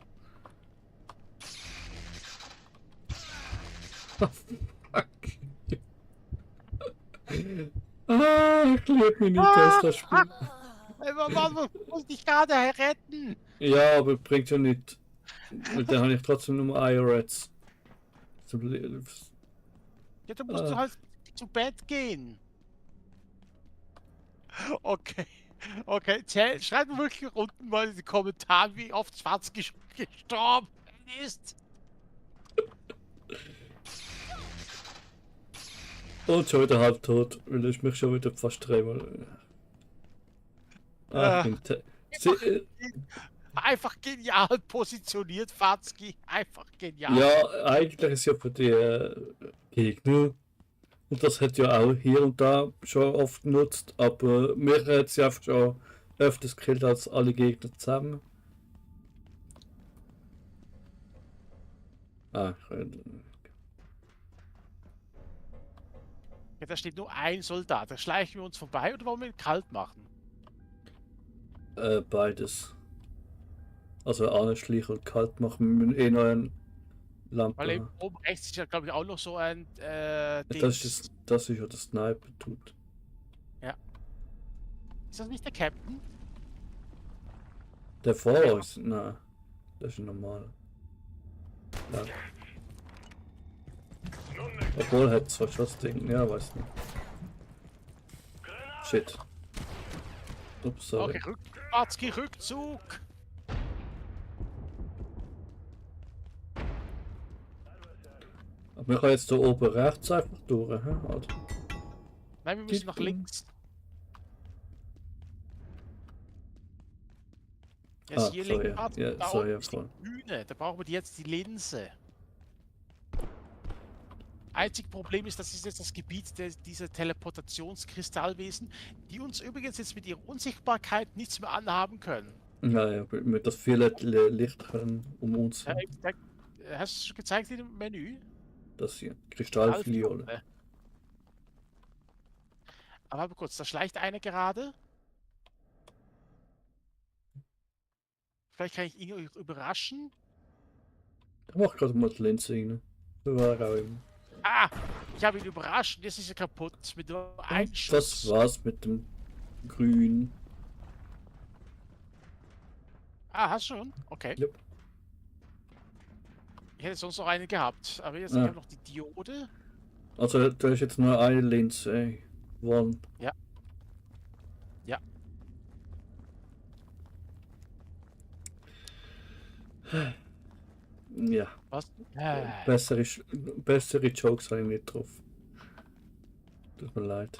Oh, fuck. Ah. Ich liebe meine Tesla-Spiele. Man muss dich gerade retten. Ja, aber bringt ja nicht. Weil dann habe ich trotzdem nur IRADs. Ja, du musst halt zu Bett gehen. Okay. Okay, schreib mir wirklich unten mal in die Kommentare, wie oft Schwarz gestorben ist. Und schon wieder halb tot, weil ich mich schon wieder fast dreimal. Ah. Ja, Einfach genial positioniert, Fazki. Einfach genial. eigentlich ist ja für die Gegner. Und das hat ja auch hier und da schon oft genutzt, aber mir hat sie einfach schon öfters gekillt als alle Gegner zusammen. Ah, Ja, da steht nur ein Soldat. Da schleichen wir uns vorbei oder wollen wir ihn kalt machen? beides. Also anschleichen und kalt machen mit einer neuen Lampe. Weil eben oben rechts ist ja, glaube ich, auch noch so ein Das ist ja das Sniper tut. Ist das nicht der Captain? Der vor uns? Nein, das ist ein normaler. Ja. Obwohl hat zwar schon das Ding, ja, weiß nicht. Shit. Ups, sorry. Okay, Fazki, Rückzug. Aber wir können jetzt da oben rechts einfach durch, hä? Oder? Nein, wir müssen nach links. Ja, hier so, links, ja. Fazki, Ja, da so, unten ja, ist die voll. Bühne. Da brauchen wir jetzt die Linse. Einzig Problem ist, das ist jetzt das Gebiet dieser Teleportationskristallwesen, die uns übrigens jetzt mit ihrer Unsichtbarkeit nichts mehr anhaben können. Naja, mit das viele Licht können um uns. Hast du es schon gezeigt in dem Menü? Das hier. Kristallfiole. Alpha. Aber warte kurz, da schleicht einer gerade. Vielleicht kann ich ihn überraschen. Da mach gerade mal die Linse rein. Da war er auch immer. Ah! Ich habe ihn überrascht. Jetzt ist er kaputt. Mit nur einem Das Schuss. war's mit dem Grün. Ah, hast du schon? Okay. Yep. Ich hätte sonst noch eine gehabt. Aber jetzt Ah. habe ich noch die Diode. Also da ist jetzt nur eine Linse, ey. One. Ja. Ja. Ja. Was? Bessere Jokes habe ich nicht drauf. Tut mir leid.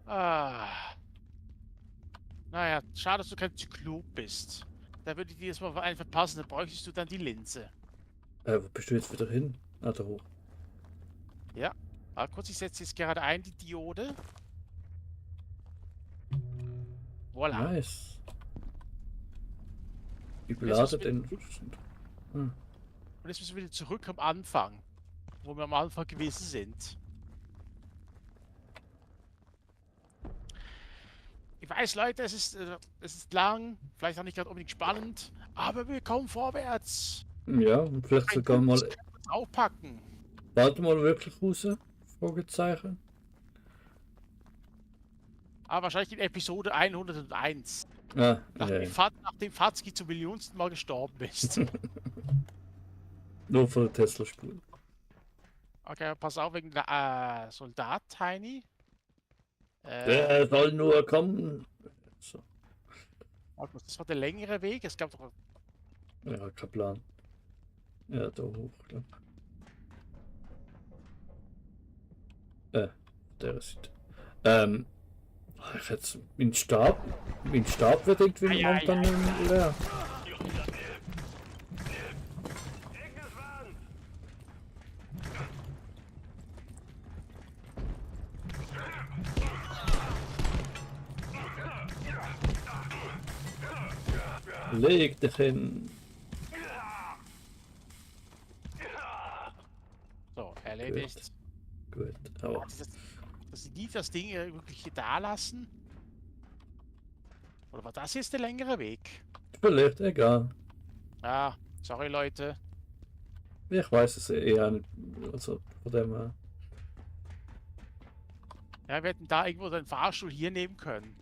Ah. Naja, schade, dass du kein Zyklop bist. Da würde ich dir jetzt mal einen verpassen, dann bräuchtest du dann die Linse. Wo bist du jetzt wieder hin? Ah, da hoch. Ja. Warte kurz, ich setze jetzt gerade ein, die Diode. Voilà. Nice. Ich Jetzt belade müssen den. Und jetzt müssen wir wieder zurück am Anfang. Wo wir am Anfang gewesen sind. Ich weiß, Leute, es ist lang, vielleicht auch nicht gerade unbedingt spannend, aber wir kommen vorwärts. Ja, und vielleicht sogar Ein mal. gutes können wir uns aufpacken. Bald mal wirklich raus? Fragezeichen. Aber wahrscheinlich in Episode 101. Ah, Nachdem Fazki zum millionsten Mal gestorben ist. Nur von der Tesla-Spur. Okay, pass auf wegen der Soldat Tiny. Der soll nur kommen. So. Das war der längere Weg. Es gab doch. Ja, kein Plan. Ja, da hoch, glaub. Der ist. Ich jetzt. Mein Stab wird irgendwie Ja, momentan leer. Leg dich hin. So, erledigt. Gut, aber. Dass sie nie das Ding wirklich da lassen? Oder war das jetzt der längere Weg? Vielleicht, egal. Ah, sorry Leute. Ich weiß es eher nicht. Also von dem her. Ja, wir hätten da irgendwo den Fahrstuhl hier nehmen können.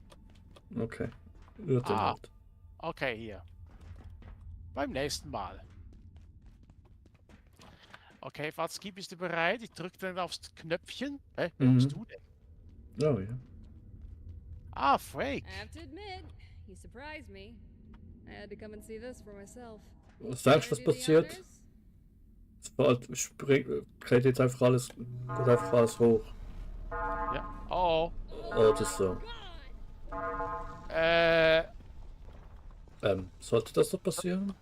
Okay. Wird dann Ah. halt. Okay, hier. Beim nächsten Mal. Okay, Watzki, bist du bereit? Ich drücke dann aufs Knöpfchen. Hä? Wer bist Mhm. du denn? Oh ja. Ah, Frank. I have to admit, you surprised me. I had to come and see this for myself. Was denkst du, was Wanna do the passiert? honors? Geht jetzt einfach alles, geht einfach alles hoch. Ja. Oh. Oh, das ist so. Sollte das so passieren?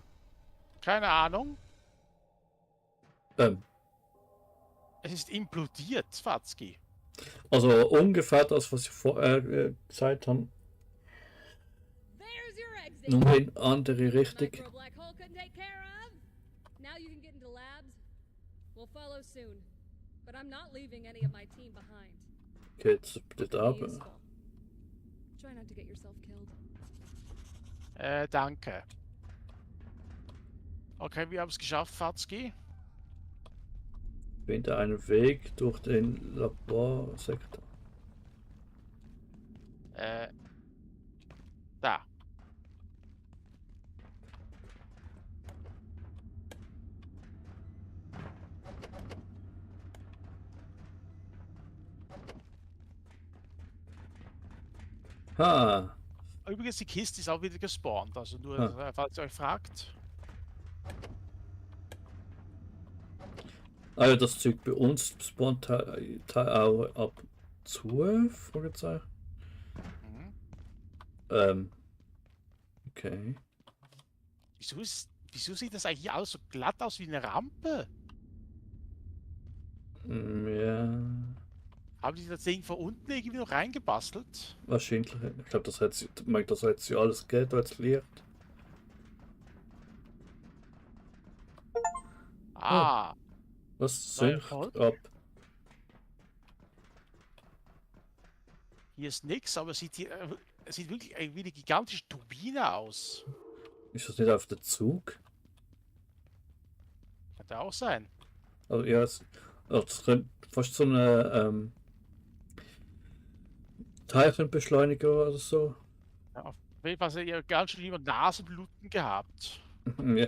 Keine Ahnung. Ähm, Es ist implodiert, Watzki. also ungefähr das, was ich vorher gesagt habe. There's your exit. Nur in andere Richtung. Micro black hole couldn't take care of. Now you can get into labs. We'll follow soon. But I'm not leaving any of my team behind. Geht's dort Be ab? useful. Try not to get yourself killed. Danke. Okay, wir haben es geschafft, Watzki. Finde einen Weg durch den Laborsektor. Da. Ha! Übrigens, die Kiste ist auch wieder gespawnt. Also nur, falls ihr euch fragt. Also das Zeug bei uns spawnt auch ab 12? Fragezeichen. Mhm. Okay. Wieso sieht das eigentlich alles so glatt aus wie eine Rampe? Ja, Haben die das Ding von unten irgendwie noch reingebastelt? wahrscheinlich. Ich glaube, das hat sie alles geht, weil es liegt. Ah, Was Neue sinkt Holz? ab? hier ist nix, aber es sieht wirklich wie eine gigantische Turbine aus. Ist das nicht auf der Zug? Könnte auch sein. Also ja, das könnte fast so eine Teilchenbeschleuniger oder so. Ja, auf jeden Fall hat ihr ganz schön über Nasenbluten gehabt. Ja,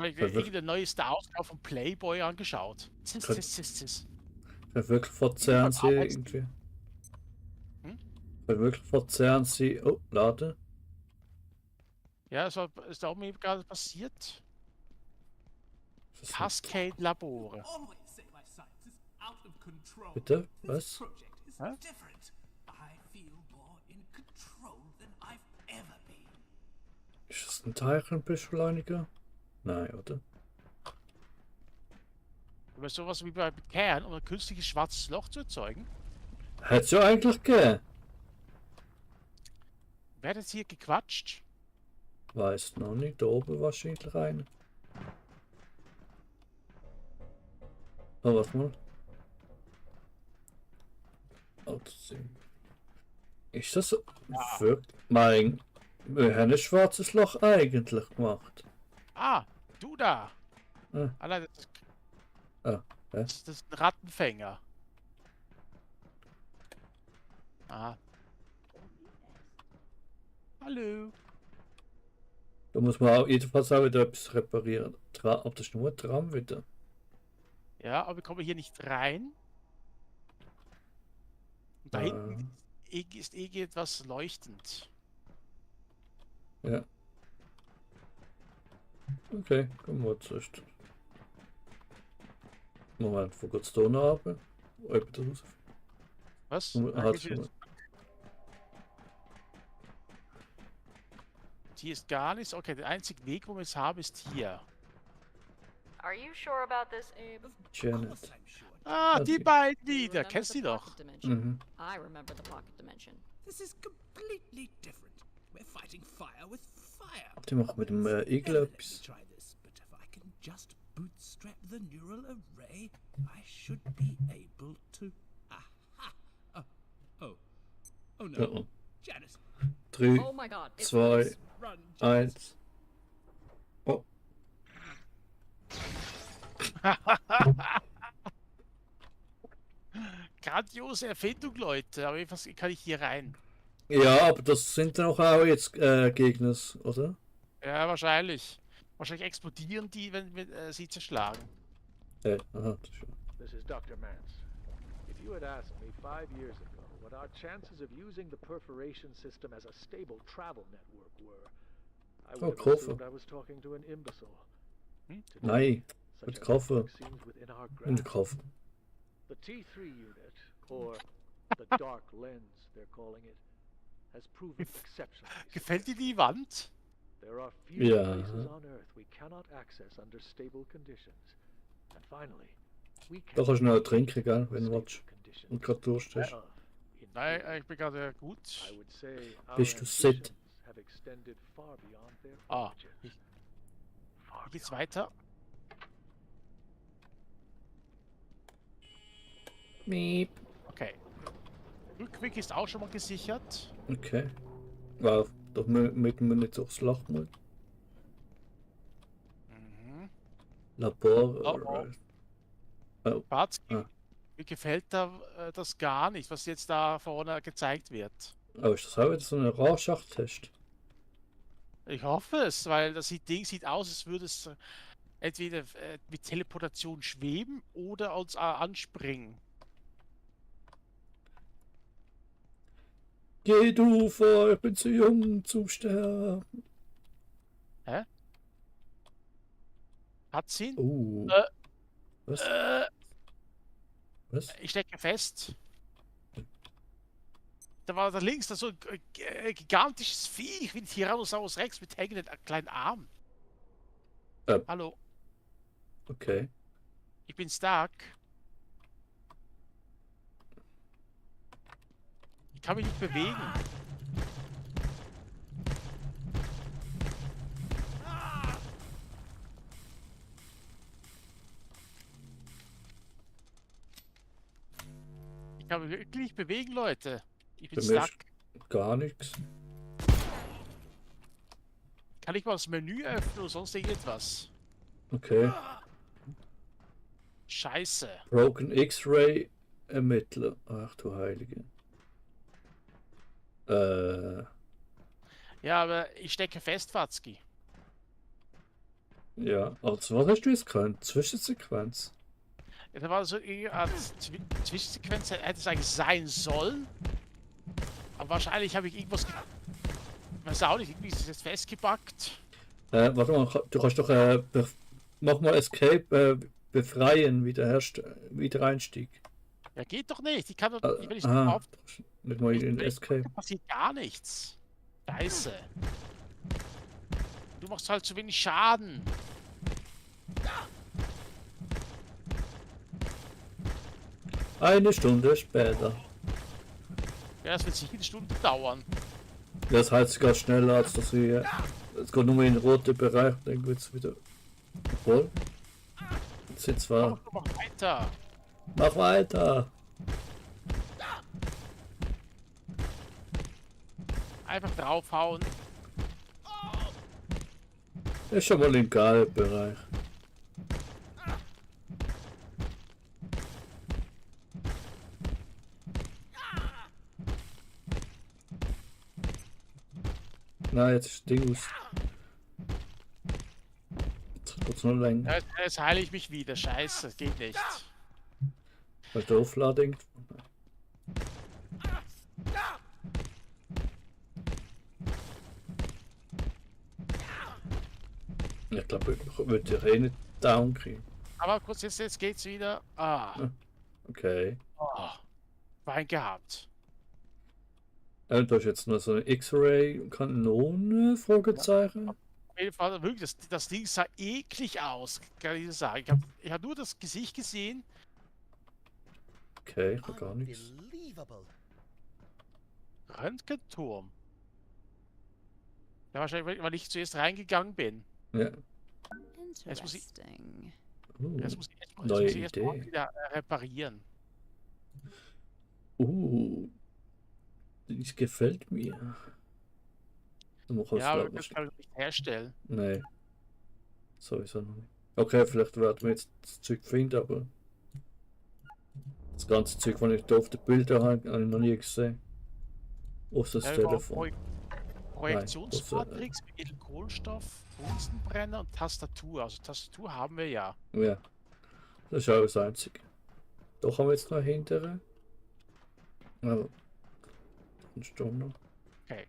Ich Ja, habe irgendeine neue Star-Ausgabe von Playboy angeschaut. kann wirklich verzerren sie irgendwie. Hm? Kann wirklich verzerren sie. Oh, lade. Ja, ist da oben eben gerade passiert. Das ist- Cascade Labore. Always say my science is out of control. Bitte? This Was? project is Huh? different. I feel more in control than I've ever been. Ist das ein Teilchenbeschleuniger? Nein, oder? Über sowas wie bei Kern, um ein künstliches schwarzes Loch zu erzeugen. Hätte es ja eigentlich gegeben. Wer hat jetzt hier gequatscht? Weiß noch nicht. Da oben wahrscheinlich einer. Oh, warte mal. Oh, das ist das wirklich? Mein, wir haben ein schwarzes Loch eigentlich gemacht. Ah, du da. Ah. Ah, nein, das, Ah, hä? das ist ein Rattenfänger. Ah. Hallo. Da muss man auch jedenfalls auch wieder etwas reparieren. Ob das nur ein Tram wieder? Ja, aber wir kommen hier nicht rein. Und da hinten ist irgendetwas leuchtend. Ja. Okay, kommen wir zuerst. Moment, wo geht's da noch ab? Ob das raus? Was? Moment, Da halt geht's schon jetzt- Hier ist gar nichts. Okay, der einzige Weg, wo wir es haben, ist hier. Are you sure about this, Abe? Janet. Of course I'm sure. Ah, die Okay. beiden You wieder. remember Kennst the du die pocket doch? dimension. Mhm. I remember the pocket dimension. This is completely different. We're fighting fire with fire. Die machen mit dem Igel Never let me etwas. try this, but if I can just bootstrap the neural array, I should be able to. Aha! Oh no. Oh, oh. Janice, 3, Oh my god, it's 2, loose. run, Janice. 1. Oh, grandiose Erfindung, Leute. Aber was kann ich hier rein? Ja, aber das sind doch auch jetzt Gegner, oder? Ja, wahrscheinlich. Wahrscheinlich explodieren die, wenn wir sie zerschlagen. Aha, das ist schon. This is Dr. Mance. If you had asked me 5 years ago what our chances of using the perforation system as a stable travel network were, I would have Koffer. assumed I was talking to an imbecile. Hm? Today, Nein, such mit a Koffer. network seems within our In der grasp. Koffer. The T3 unit, or the dark lens they're calling it, has proven exceptionally Gefällt dir successful. die Wand? There are few Ja. places on Earth we cannot access under stable conditions. And finally, we can Da kannst du noch trinken, gell, wenn du stable willst. conditions Und gerade Durst hast. of Nein, inferior. ich bin gerade gut. I would say our Bist du satt? ambitions have extended far beyond their Ah, origins. Far Wie geht's beyond. weiter? Miep. Okay. Rückweg ist auch schon mal gesichert. Okay. Wow, doch mit mir nicht durchs Loch mal. Mhm. Labor. Batzki, Ah. mir gefällt das gar nicht, was jetzt da vorne gezeigt wird. Oh, ist das auch wieder so ein Rorschach-Test? Ich hoffe es, weil das Ding sieht aus, als würde es entweder mit Teleportation schweben oder uns anspringen. Geh du vor, ich bin zu jung zum Sterben. Cutscene? Oh. Was? Was? Ich stecke fest. Da war da links so ein gigantisches Viech wie ein Tyrannosaurus Rex mit hängenden kleinen Armen. Hallo, Okay. ich bin Stark. Ich kann mich nicht bewegen. Ich kann mich wirklich nicht bewegen, Leute. Ich bin Bei mir Stark. ist gar nichts. Kann ich mal das Menü öffnen oder sonst irgendetwas? Okay. Scheiße. Broken X-Ray Ermittler. Ach du Heilige. Ja, aber ich stecke fest, Fatzki. Ja. Also was hast du jetzt gekannt? Zwischensequenz? Ja, da war so eine Art Zwischensequenz, hätte es eigentlich sein sollen. Aber wahrscheinlich habe ich irgendwas. Weiß auch nicht, irgendwie ist es jetzt festgepackt. Warte mal, du kannst doch mach mal Escape befreien, Wiedereinstieg. Ja, geht doch nicht. Ich kann doch nicht, wenn ich Ah, auf. nicht mal in Ich- Escape. Passiert gar nichts. Scheiße. Du machst halt zu wenig Schaden. Eine Stunde später. Ja, das wird sicher eine Stunde dauern. Das heißt sogar schneller als das hier. Es geht nur in den roten Bereich, dann wird es wieder. Obwohl. Jetzt sind zwar. Mach weiter. Mach weiter! Einfach draufhauen. Ist schon mal im Bereich. Nein, jetzt ist das Ding aus. Jetzt wird es noch länger. Ja, jetzt heile ich mich wieder. Scheiße, geht nicht. Weil der Aufladung. Ich glaube, ich würde dich eh nicht down kriegen. Aber kurz, jetzt geht's wieder. Ah, Okay. oh, Wein gehabt. Du hast jetzt noch so eine X-Ray-Kanone? Fragezeichen. Auf jeden Fall, wirklich, das Ding sah eklig aus, kann ich dir sagen. Ich hab nur das Gesicht gesehen. Okay, ich hab gar nichts. Unbelievable. Röntgenturm. Ja, wahrscheinlich, weil ich zuerst reingegangen bin. Ja. Jetzt muss ich- Interesting. Jetzt muss ich, jetzt Neue muss ich erst mal Idee. wieder reparieren. Das gefällt mir. Du machst Ja, aber was das kann ich nicht herstellen. Nee. Sowieso noch nicht. Okay, vielleicht werden wir jetzt das Zeug finden, aber. Das ganze Zeug, was ich da auf den Bildern habe ich noch nie gesehen. Außer das Ja, wir brauchen Telefon. Projektionsmatrix, Edelkohlenstoff, Bunsenbrenner und Tastatur. Also Tastatur haben wir ja. Ja, das ist auch das Einzige. Doch haben wir jetzt noch hinterher. Aber. Eine Stunde noch. Okay.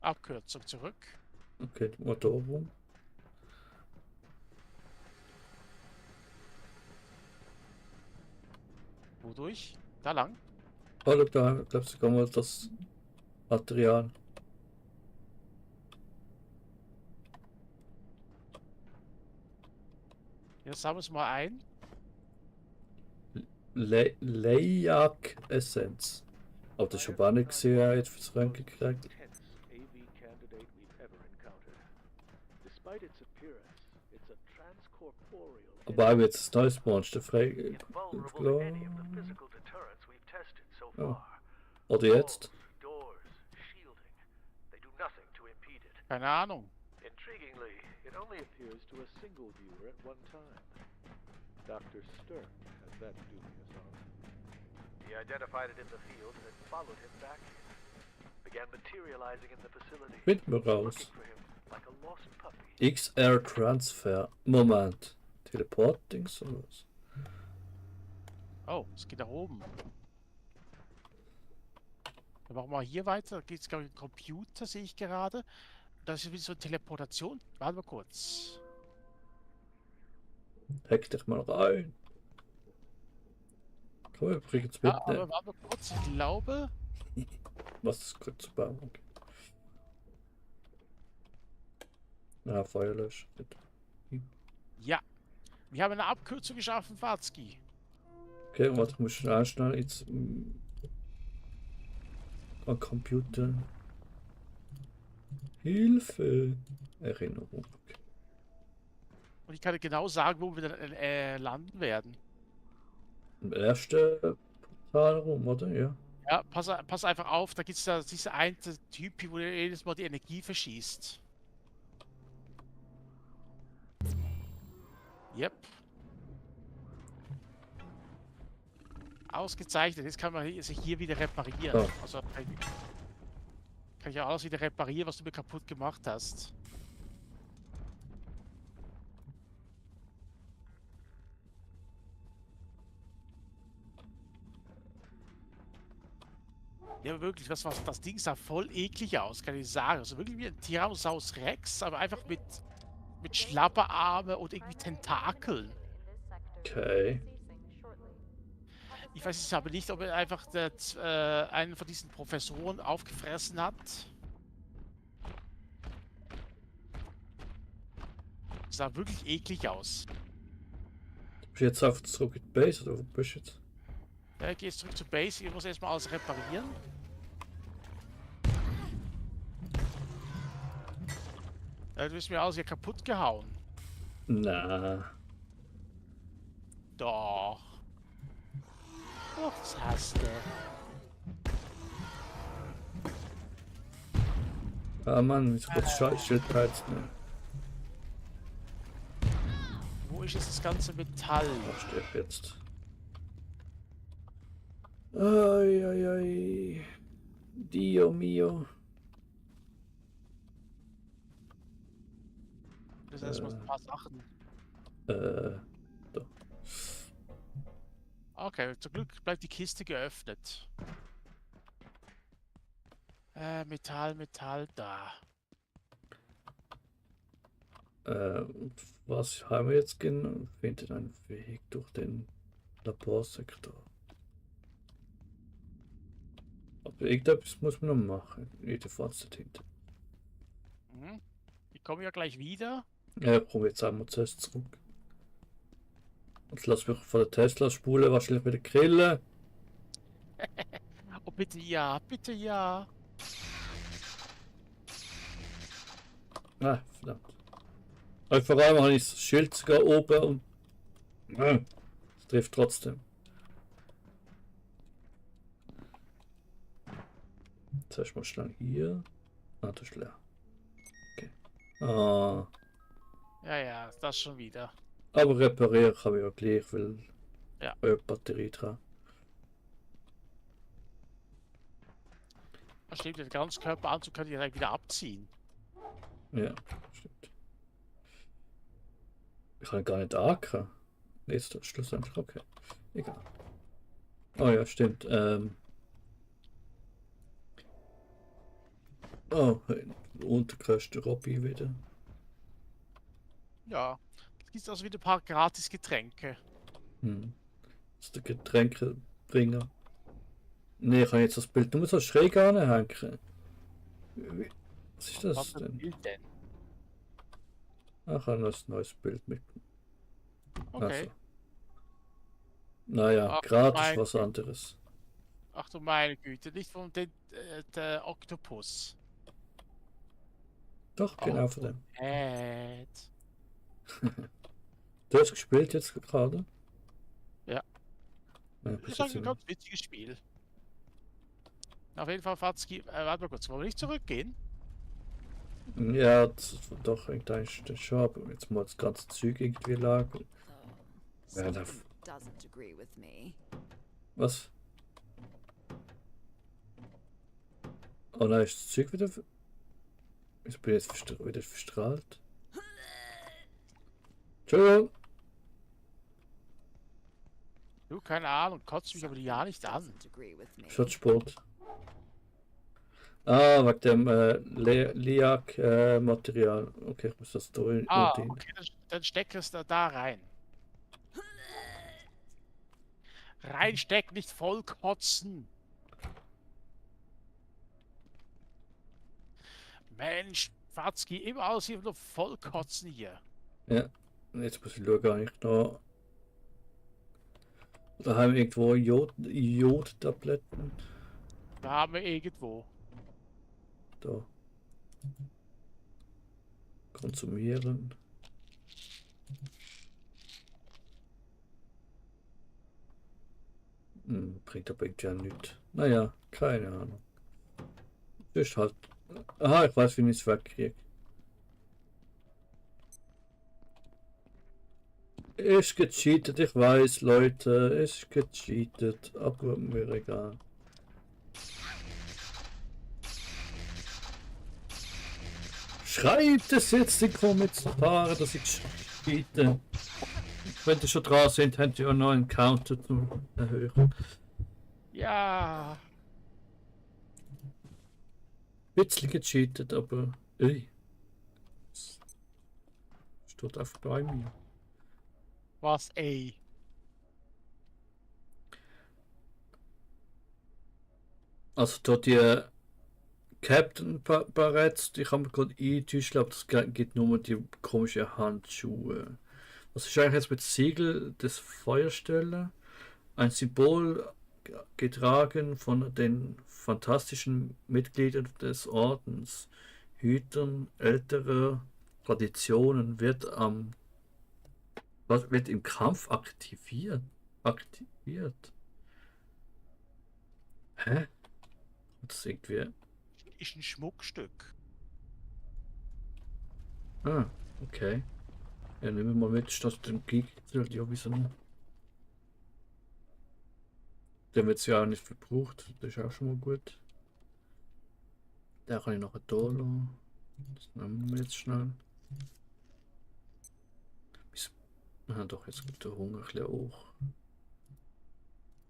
Abkürzung zurück. Okay, Motor rum. Wodurch? Da lang? Hallo, da, ich glaube, sogar mal das Material. Jetzt sammeln wir es mal ein. Leiak Essenz. Aber das ist schon gar nicht gesehen, jetzt fürs Ranking gekriegt. Intense AV candidate we've ever encountered. Despite its appearance, it's a transcorporeal Aber auch jetzt das neues Monster frei. invulnerable to any of the physical deterrents we've tested so Oh. far. Oder jetzt? Walls, doors, shielding. They do nothing to impede it. Keine Ahnung. Intriguingly, it only appears to a single viewer at one time. Dr. Stern has that dubious honor. He identified it in the field and then followed him back here. Began materializing in the facility. Finden wir raus. Looking for him like a lost puppy. XR Transfer. Moment. Teleportings oder was? Oh, es geht nach oben. Dann machen wir hier weiter. Da geht es, glaube ich, um Computer, sehe ich gerade. Das ist wie so eine Teleportation. Warte mal kurz. Hack dich mal rein. Komm, wir übrigens Ja, mitnehmen. aber warte mal kurz. Ich glaube, Was ist gut zu bauen? Okay. Ja, Feuerlöscher. ja. Wir haben eine Abkürzung geschaffen, Watzki. Okay, warte, ich muss schnell ins am Computer. Hilfe! Erinnerung. Okay. Und ich kann dir genau sagen, wo wir dann landen werden. Im ersten Portal rum, oder? Ja. Ja, pass einfach auf, da gibt es da diese eine Typ, wo jedes Mal die Energie verschießt. Yep. Ausgezeichnet, jetzt kann man sich hier wieder reparieren. Oh. Also kann ich ja alles wieder reparieren, was du mir kaputt gemacht hast. Ja, wirklich, das Ding sah voll eklig aus, kann ich sagen. Also wirklich wie ein Tyrannosaurus Rex, aber einfach mit Schlapperarme und irgendwie Tentakeln. Okay. Ich weiß jetzt aber nicht, ob er einfach einen von diesen Professoren aufgefressen hat. Sah wirklich eklig aus. Bist du jetzt auf zurück in die Base oder wo bist du jetzt? Ja, ich gehe jetzt zurück zur Base, ich muss erstmal alles reparieren. Ja, du hast mir alles hier kaputt gehauen. Na. Doch. Doch, das hast du. Ah Mann, jetzt kurz Schildpeiz. Ne? Wo ist jetzt das ganze Metall? Ach, stirb jetzt. Ai, ai, ai. Dio mio. Das sind erstmal ein paar Sachen. Da. Okay, zum Glück bleibt die Kiste geöffnet. Metall, da. Was haben wir jetzt genau? Findet einen Weg durch den Laborsektor. Aber irgendetwas muss man noch machen. Jedenfalls dahinter. Mhm. Ich komme ja gleich wieder. Ja, komm, jetzt einmal zuerst zurück. Jetzt lass mich von der Tesla-Spule wahrscheinlich wieder grillen. Oh, bitte ja, bitte ja. Ah, verdammt. Aber vor allem habe ich das Schild sogar oben und. Es trifft trotzdem. Jetzt erstmal schnell hier. Ah, das ist leer. Okay. Ah. Ja, das schon wieder. Aber reparieren kann ich ja gleich, weil Ja. Batterie dran. Da steht, der Ganzkörperanzug kann ich direkt wieder abziehen. Ja, stimmt. Ich kann gar nicht ackern. Nee, ist das schlussendlich okay. Egal. Oh ja, stimmt. Oh, unterküste Robby wieder. Ja. Es gibt also wieder ein paar gratis Getränke. Hm. Das ist der Getränkebringer. Nee, ich kann jetzt das Bild nur so schräg anhängen. Was ist das Was für ein denn? Bild denn? Ach, ein neues Bild mit. Okay. Also. Naja, Ach, gratis mein was anderes. Ach du meine Güte, nicht von den der Oktopus. Doch, genau von dem. Du hast gespielt jetzt gerade? Ja. Ja, Das bis ist jetzt eigentlich ein ganz witziges Spiel. Auf jeden Fall, Fatzki, warte mal kurz, wollen wir nicht zurückgehen? ja, doch, eigentlich schon, aber jetzt mal das ganze Zeug irgendwie lag. Ja, da, Doesn't agree with me. was? Oh nein, ist das Zeug wieder. Ich bin jetzt wieder verstrahlt. Entschuldigung. Du, keine Ahnung, kotzt mich aber die ja nicht an. Doesn't agree with me. Schutzsport. Ah, wegen dem Liak-Material. Okay, ich muss das da Ah, unten. okay, dann steck es da rein. Reinstecken, nicht voll kotzen. Mensch, Fatzki, immer alles hier nur voll kotzen hier. Ja, jetzt muss ich schauen, gar nicht da. Da haben wir irgendwo Jodtabletten. Da haben wir irgendwo. Da. Konsumieren. Bringt aber irgendwie ja nichts. Naja, keine Ahnung. Das ist halt. Aha, ich weiß, wie ich es wegkriege. Ist gecheatet, ich weiß, Leute, ist gecheatet, aber mir egal. Schreibt es jetzt die Kommentare, dass ich cheate. Wenn die schon dran sind, habt ihr auch noch einen Counter zu erhöhen. Ja. Bisschen gecheatet, aber. Ui. Steht einfach bei mir. Was, ey? Also dort die Captain Barretts, die kann man gerade eintäuschen, aber das geht nur mit die komischen Handschuhe. Was ist eigentlich jetzt mit Siegel des Feuerstelle? Ein Symbol getragen von den fantastischen Mitgliedern des Ordens, Hütern älterer Traditionen, wird im Kampf aktiviert. Hä? Das ist irgendwie. Ist ein Schmuckstück. Ah, okay. Ja, nehmen wir mal mit, statt dem Geek. Ja, wieso nicht? Der wird ja auch nicht verbraucht. Das ist auch schon mal gut. Da kann ich noch ein Dollar. Das nehmen wir jetzt schnell. Ah, doch, jetzt geht der Hunger ein bisschen hoch.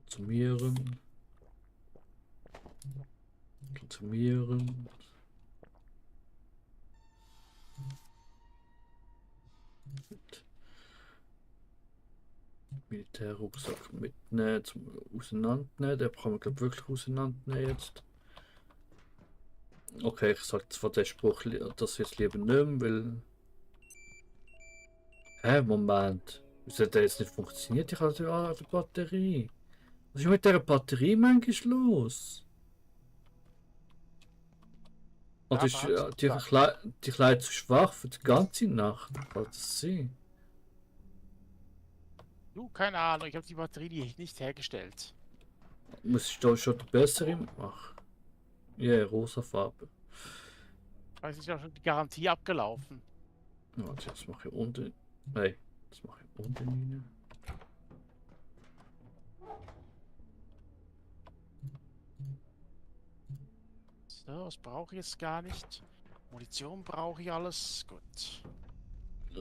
Konsumieren. Konsumieren. Militärrucksack mitnehmen, zum Auseinandernehmen. Den kann man glaube wirklich auseinandernehmen jetzt. Okay, ich sage zwar den Spruch, das jetzt lieber nicht mehr, weil. Hä, Moment. Wieso hat der jetzt nicht funktioniert? Ich hatte ja die Batterie. Was ist mit der Batterie manchmal los? Oder ist die Kleid zu schwach für die ganze Nacht? Kann das sein? Du, keine Ahnung, ich habe die Batterie nicht hergestellt. Muss ich da schon die bessere machen? Ja, yeah, rosa Farbe. Weiß ich auch schon die Garantie abgelaufen. Ja, das mache ich unten. Nein, das mache ich unten rein. So, das brauche ich jetzt gar nicht. Munition brauche ich alles. Gut.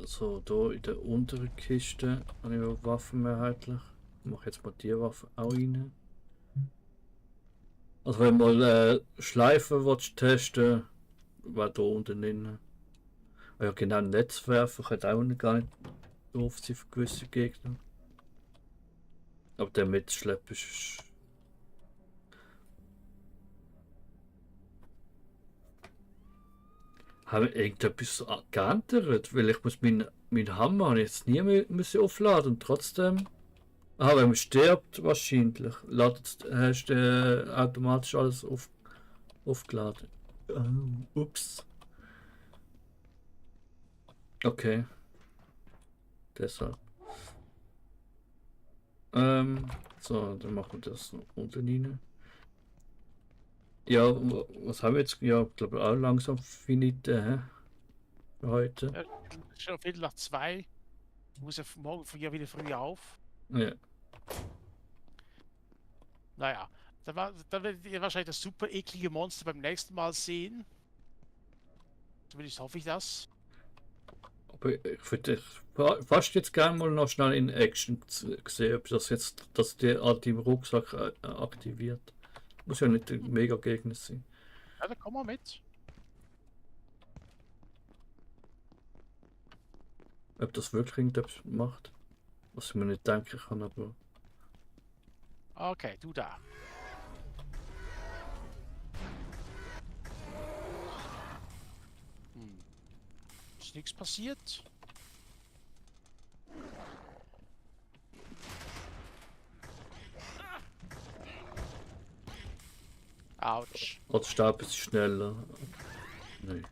So, da in der unteren Kiste habe ich auch Waffen mehrheitlich. Ich mache jetzt mal die Waffe auch rein. Also wenn mal Schleifen willst testen, war da unten drin. Ah ja genau, Netzwerfer könnte auch gar nicht doof sein für gewisse Gegner. Aber der Mitschlepp ist... Haben wir irgendetwas geändert? Weil ich muss meinen Hammer jetzt nie mehr müssen aufladen und trotzdem... Ah, wenn man stirbt wahrscheinlich, hast du automatisch alles aufgeladen. Ups. Okay. Deshalb. So, dann machen wir das noch unten rein. Ja, was haben wir jetzt? Ja, ich glaube auch langsam finite, hä? Für heute. Ja, schon Viertel nach 2. Ich muss ja morgen früh wieder früh auf. Ja. Naja, dann werdet ihr wahrscheinlich das super eklige Monster beim nächsten Mal sehen. Zumindest hoffe ich das. Aber ich würde fast jetzt gerne mal noch schnell in Action sehen, ob das jetzt, dass der im Rucksack aktiviert. Muss ja nicht ein mega Gegner sein. Ja, dann komm mal mit. Ob das wirklich irgendetwas macht. Was ich mir nicht denken kann, aber. Okay, du da. Ist nichts passiert? Autsch. Als Stab ist schneller. Nee.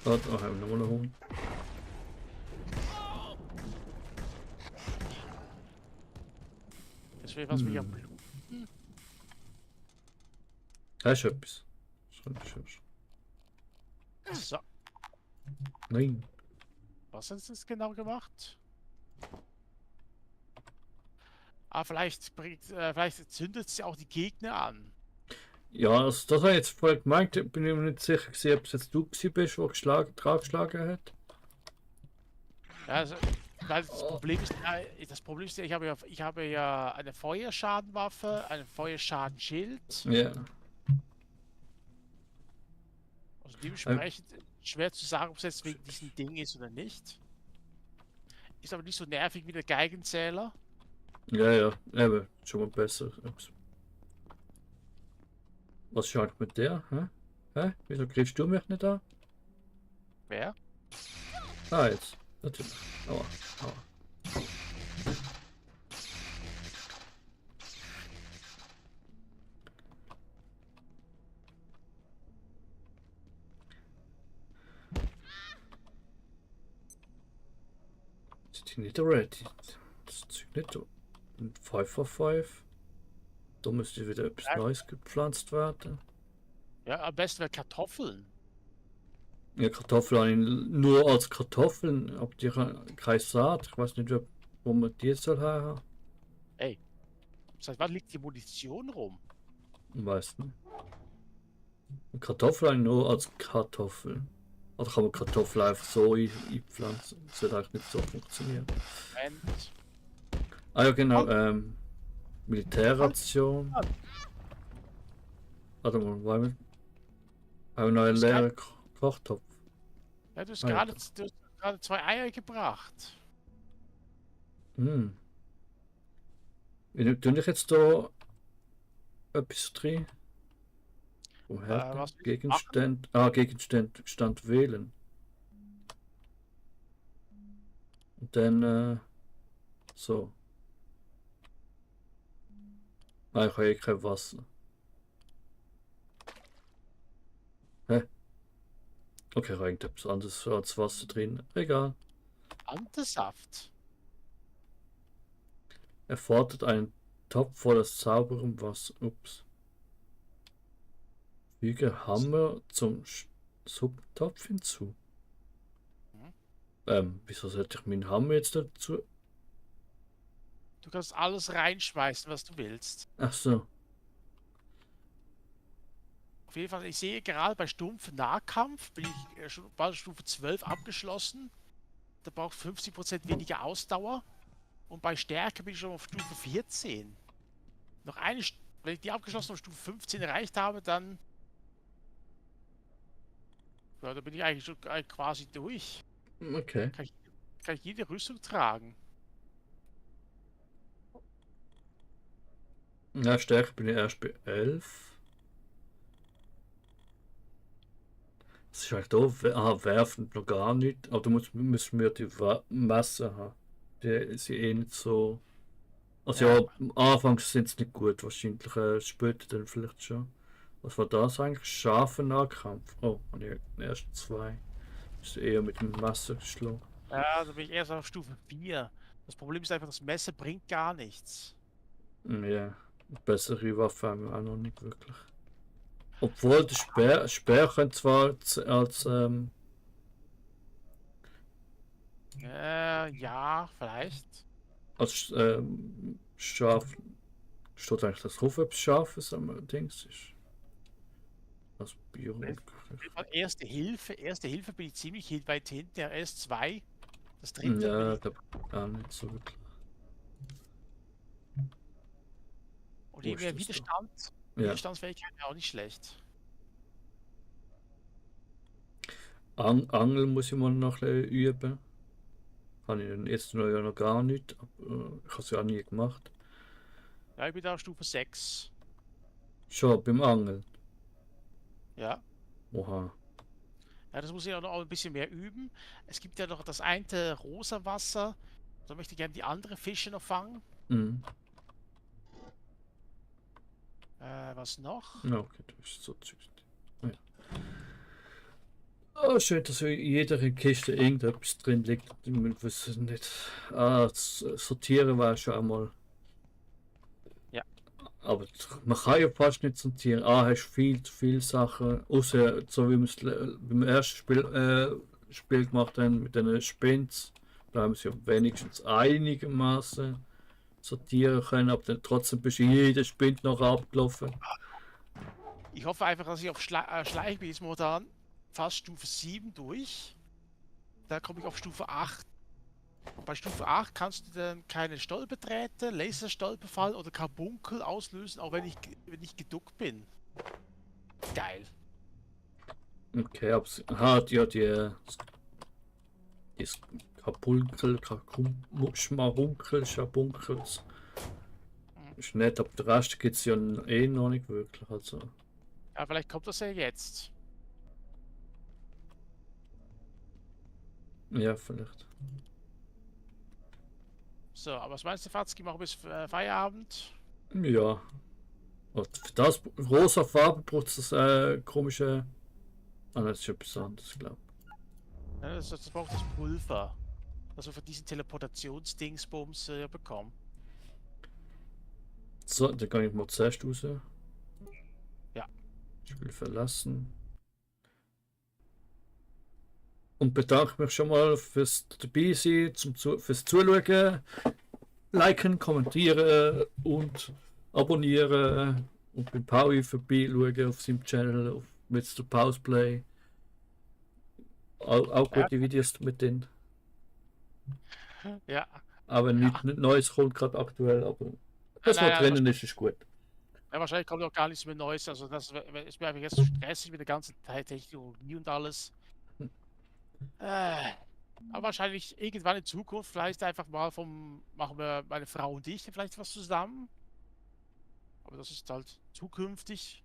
Oh, da haben wir noch einen Hund. Das wäre was mich am Blut. Hast du etwas? So, Nein. was hast du jetzt genau gemacht? Ah, vielleicht zündet sie auch die Gegner an. Ja, also das habe ich jetzt voll gemeint. Ich bin mir nicht sicher gewesen, ob es jetzt du gewesen bist, der draufgeschlagen hat. Ja, also, weil das Problem ist ja, ich habe ja eine Feuerschadenwaffe, ein Feuerschadenschild. Ja. Also dementsprechend schwer zu sagen, ob es jetzt wegen diesem Ding ist oder nicht. Ist aber nicht so nervig wie der Geigenzähler. Ja, ja, eben, schon mal besser. Was schaut mit der? Hä? Hä? Wieso greifst du mich nicht an? Wer? Ah, jetzt. Natürlich. Aua, aua. Sind die nicht ready? Das Zeug nicht so. 5 for 5. Da müsste wieder etwas Ja. Neues gepflanzt werden. Ja, am besten wäre Kartoffeln. Ja, Kartoffeln habe ich nur als Kartoffeln, aber die haben keine Saat. Ich weiß nicht, wo man die jetzt soll haben. Seit wann liegt die Munition rum? Ich weiß nicht. Kartoffeln habe ich nur als Kartoffeln. Oder kann man Kartoffeln einfach so einpflanzen? Das wird eigentlich nicht so funktionieren. Moment. Ah ja, genau. Militärration. Warte mal, haben wir noch einen leeren Kochtopf? Ja, du hast Ah, ja. gerade 2 Eier gebracht. Hm. Wie tue ich jetzt da etwas drin? Woher? Was willst du Gegenstand. Gegenstand wählen. Und dann so. Ah, ich habe eh kein Wasser. Hä? Okay, ich habe irgendetwas anderes als Wasser drin. Egal. Antesaft. Erfordert einen Topf voller sauberem Wasser. Ups. Füge Hammer zum Suppentopf hinzu. Wieso sollte ich meinen Hammer jetzt dazu? Du kannst alles reinschmeißen, was du willst. Ach so. Auf jeden Fall, ich sehe gerade bei stumpfen Nahkampf bin ich schon bald Stufe 12 abgeschlossen. Da braucht 50% weniger Ausdauer. Und bei Stärke bin ich schon auf Stufe 14. Noch eine, wenn ich die abgeschlossen auf Stufe 15 erreicht habe, dann. Ja, da bin ich eigentlich schon quasi durch. Okay. Kann ich jede Rüstung tragen. Ja, Stärke bin ich erst bei 11. Das ist halt doof. Werfen noch gar nicht. Aber müssen wir die Masse haben. Die ist eh nicht so. Also ja, am Anfang sind es nicht gut. Wahrscheinlich später dann vielleicht schon. Was war das eigentlich? Scharfer Nahkampf. Oh, und die ersten 2. Ist eher mit dem Messer geschlagen. Ja, da bin ich erst auf Stufe 4. Das Problem ist einfach, das Messer bringt gar nichts. Ja, bessere Waffe haben wir auch noch nicht wirklich. Obwohl der Speer könnte zwar als Ja, vielleicht. als scharf. Steht eigentlich das drauf, ob es scharfes am Dings ist? Als Bio. Erste Hilfe bin ich ziemlich weit hinten, der S2. Das dritte Ja, bin da gar nicht so wirklich. und Wo eben ist das Widerstand. Ja. Widerstandsfähigkeit wäre auch nicht schlecht. Angel muss ich mal noch ein bisschen üben. Kann ich jetzt noch gar nicht. Ich habe es ja auch nie gemacht. Ja, ich bin da auf Stufe 6. Schon beim Angeln. Ja. Oha. Ja, das muss ich auch noch ein bisschen mehr üben. Es gibt ja noch das eine rosa Wasser. Da möchte ich gerne die anderen Fische noch fangen. Mhm. Was noch? Ja, okay, das ist so zügig. Ja. Oh, schön, dass in jeder Kiste irgendetwas drin liegt. Ich weiß nicht. Das Sortieren war schon einmal. Ja. Aber man kann ja fast nicht sortieren. Hast viel Sachen. Außer so wie wir es beim ersten Spiel gemacht haben mit den Spins. Da haben sie ja wenigstens einigermaßen sortieren können, aber dann trotzdem bist du jeder Spind noch abgelaufen. Ich hoffe einfach, dass ich auf Schleichen bin jetzt momentan fast Stufe 7 durch. Da komme ich auf Stufe 8. Und bei Stufe 8 kannst du dann keine Stolperträte, Laserstolperfall oder Karbunkel auslösen, auch wenn ich geduckt bin. Geil. Okay, aber es hat ja die Kapulkel, Schmarunkel, Schabunkels. Ist nett, aber der Rest gibt es ja eh noch nicht wirklich. Also. Ja, vielleicht kommt das ja jetzt. Ja, vielleicht. So, aber was meinst du, Fatzki, machen wir bis Feierabend? Ja. Und für das rosa Farbe braucht es das komische. Ah, das ist etwas anderes, glaube ich. Ja, das braucht das Pulver. Das wir von diesen Teleportationsdingsbums bekommen. So, dann kann ich mal zuerst raus. Ja. Spiel verlassen. Und bedanke mich schon mal fürs dabei sein, fürs Zuschauen. Liken, kommentieren und abonnieren. Und bei Paui vorbeischauen auf seinem Channel, auf Mr. Pauseplay. Auch gute Videos mit denen. Ja. Aber nicht Neues kommt gerade aktuell, aber das, was drinnen ist, ist gut. Ja, wahrscheinlich kommt auch gar nichts mehr Neues. Also das ist mir einfach jetzt so stressig mit der ganzen Technologie und alles. Aber wahrscheinlich irgendwann in Zukunft, vielleicht einfach mal machen wir meine Frau und ich vielleicht was zusammen. Aber das ist halt zukünftig.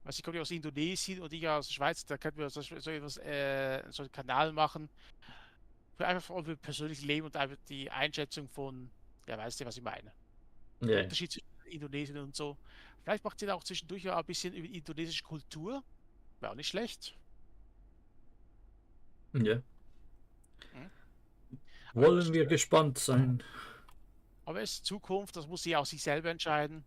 Weil sie kommt ja aus Indonesien und ich aus der Schweiz, da könnten wir so einen Kanal machen. Für einfach für persönliches Leben und einfach die Einschätzung von, ja, weißt du, was ich meine? Ja. Der Unterschied zwischen Indonesien und so. Vielleicht macht sie da auch zwischendurch ja ein bisschen über indonesische Kultur. Wäre auch nicht schlecht. Ja. Wollen wir gespannt sein. Aber es ist Zukunft, das muss sie auch sich selber entscheiden.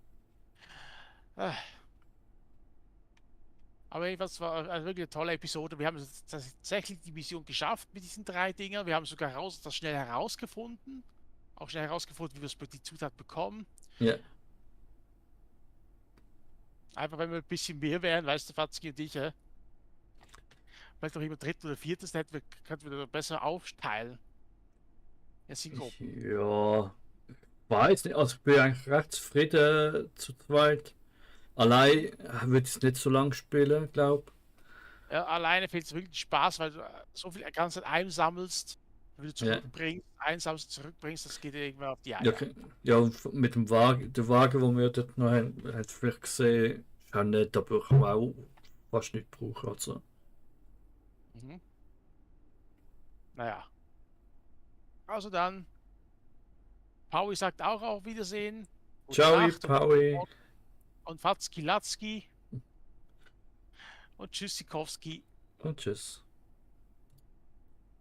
Aber jedenfalls war wirklich eine tolle Episode. Wir haben tatsächlich die Mission geschafft mit diesen 3 Dingen. Wir haben sogar das schnell herausgefunden. Auch schnell herausgefunden, wie wir die Zutat bekommen. Ja. Einfach wenn wir ein bisschen mehr wären, weißt du, Fatzki und ich, ja? Vielleicht noch immer dritt oder viertes, dann könnten wir da besser aufteilen. Ja, sind Gruppen. Ja, weiß nicht. Also ich bin eigentlich recht zufrieden zu zweit. Allein würde ich es nicht so lang spielen, glaube Ja, alleine fehlt es wirklich Spaß, weil du so viel ganze Zeit einsammelst, wieder Ja. zurückbringst, einsammelst, zurückbringst, das geht irgendwann auf die ja. Eier. Ja, und mit dem Wagen, der Wagen, den wir dort noch haben, hat vielleicht gesehen, ist auch nicht, aber ich kann auch fast nicht brauchen. Also. Mhm. Naja. Also dann, Paui sagt auch auf Wiedersehen. Gute Ciao, Nacht Paui. und Fatzki Latzki und Tschüssikowski. Und tschüss.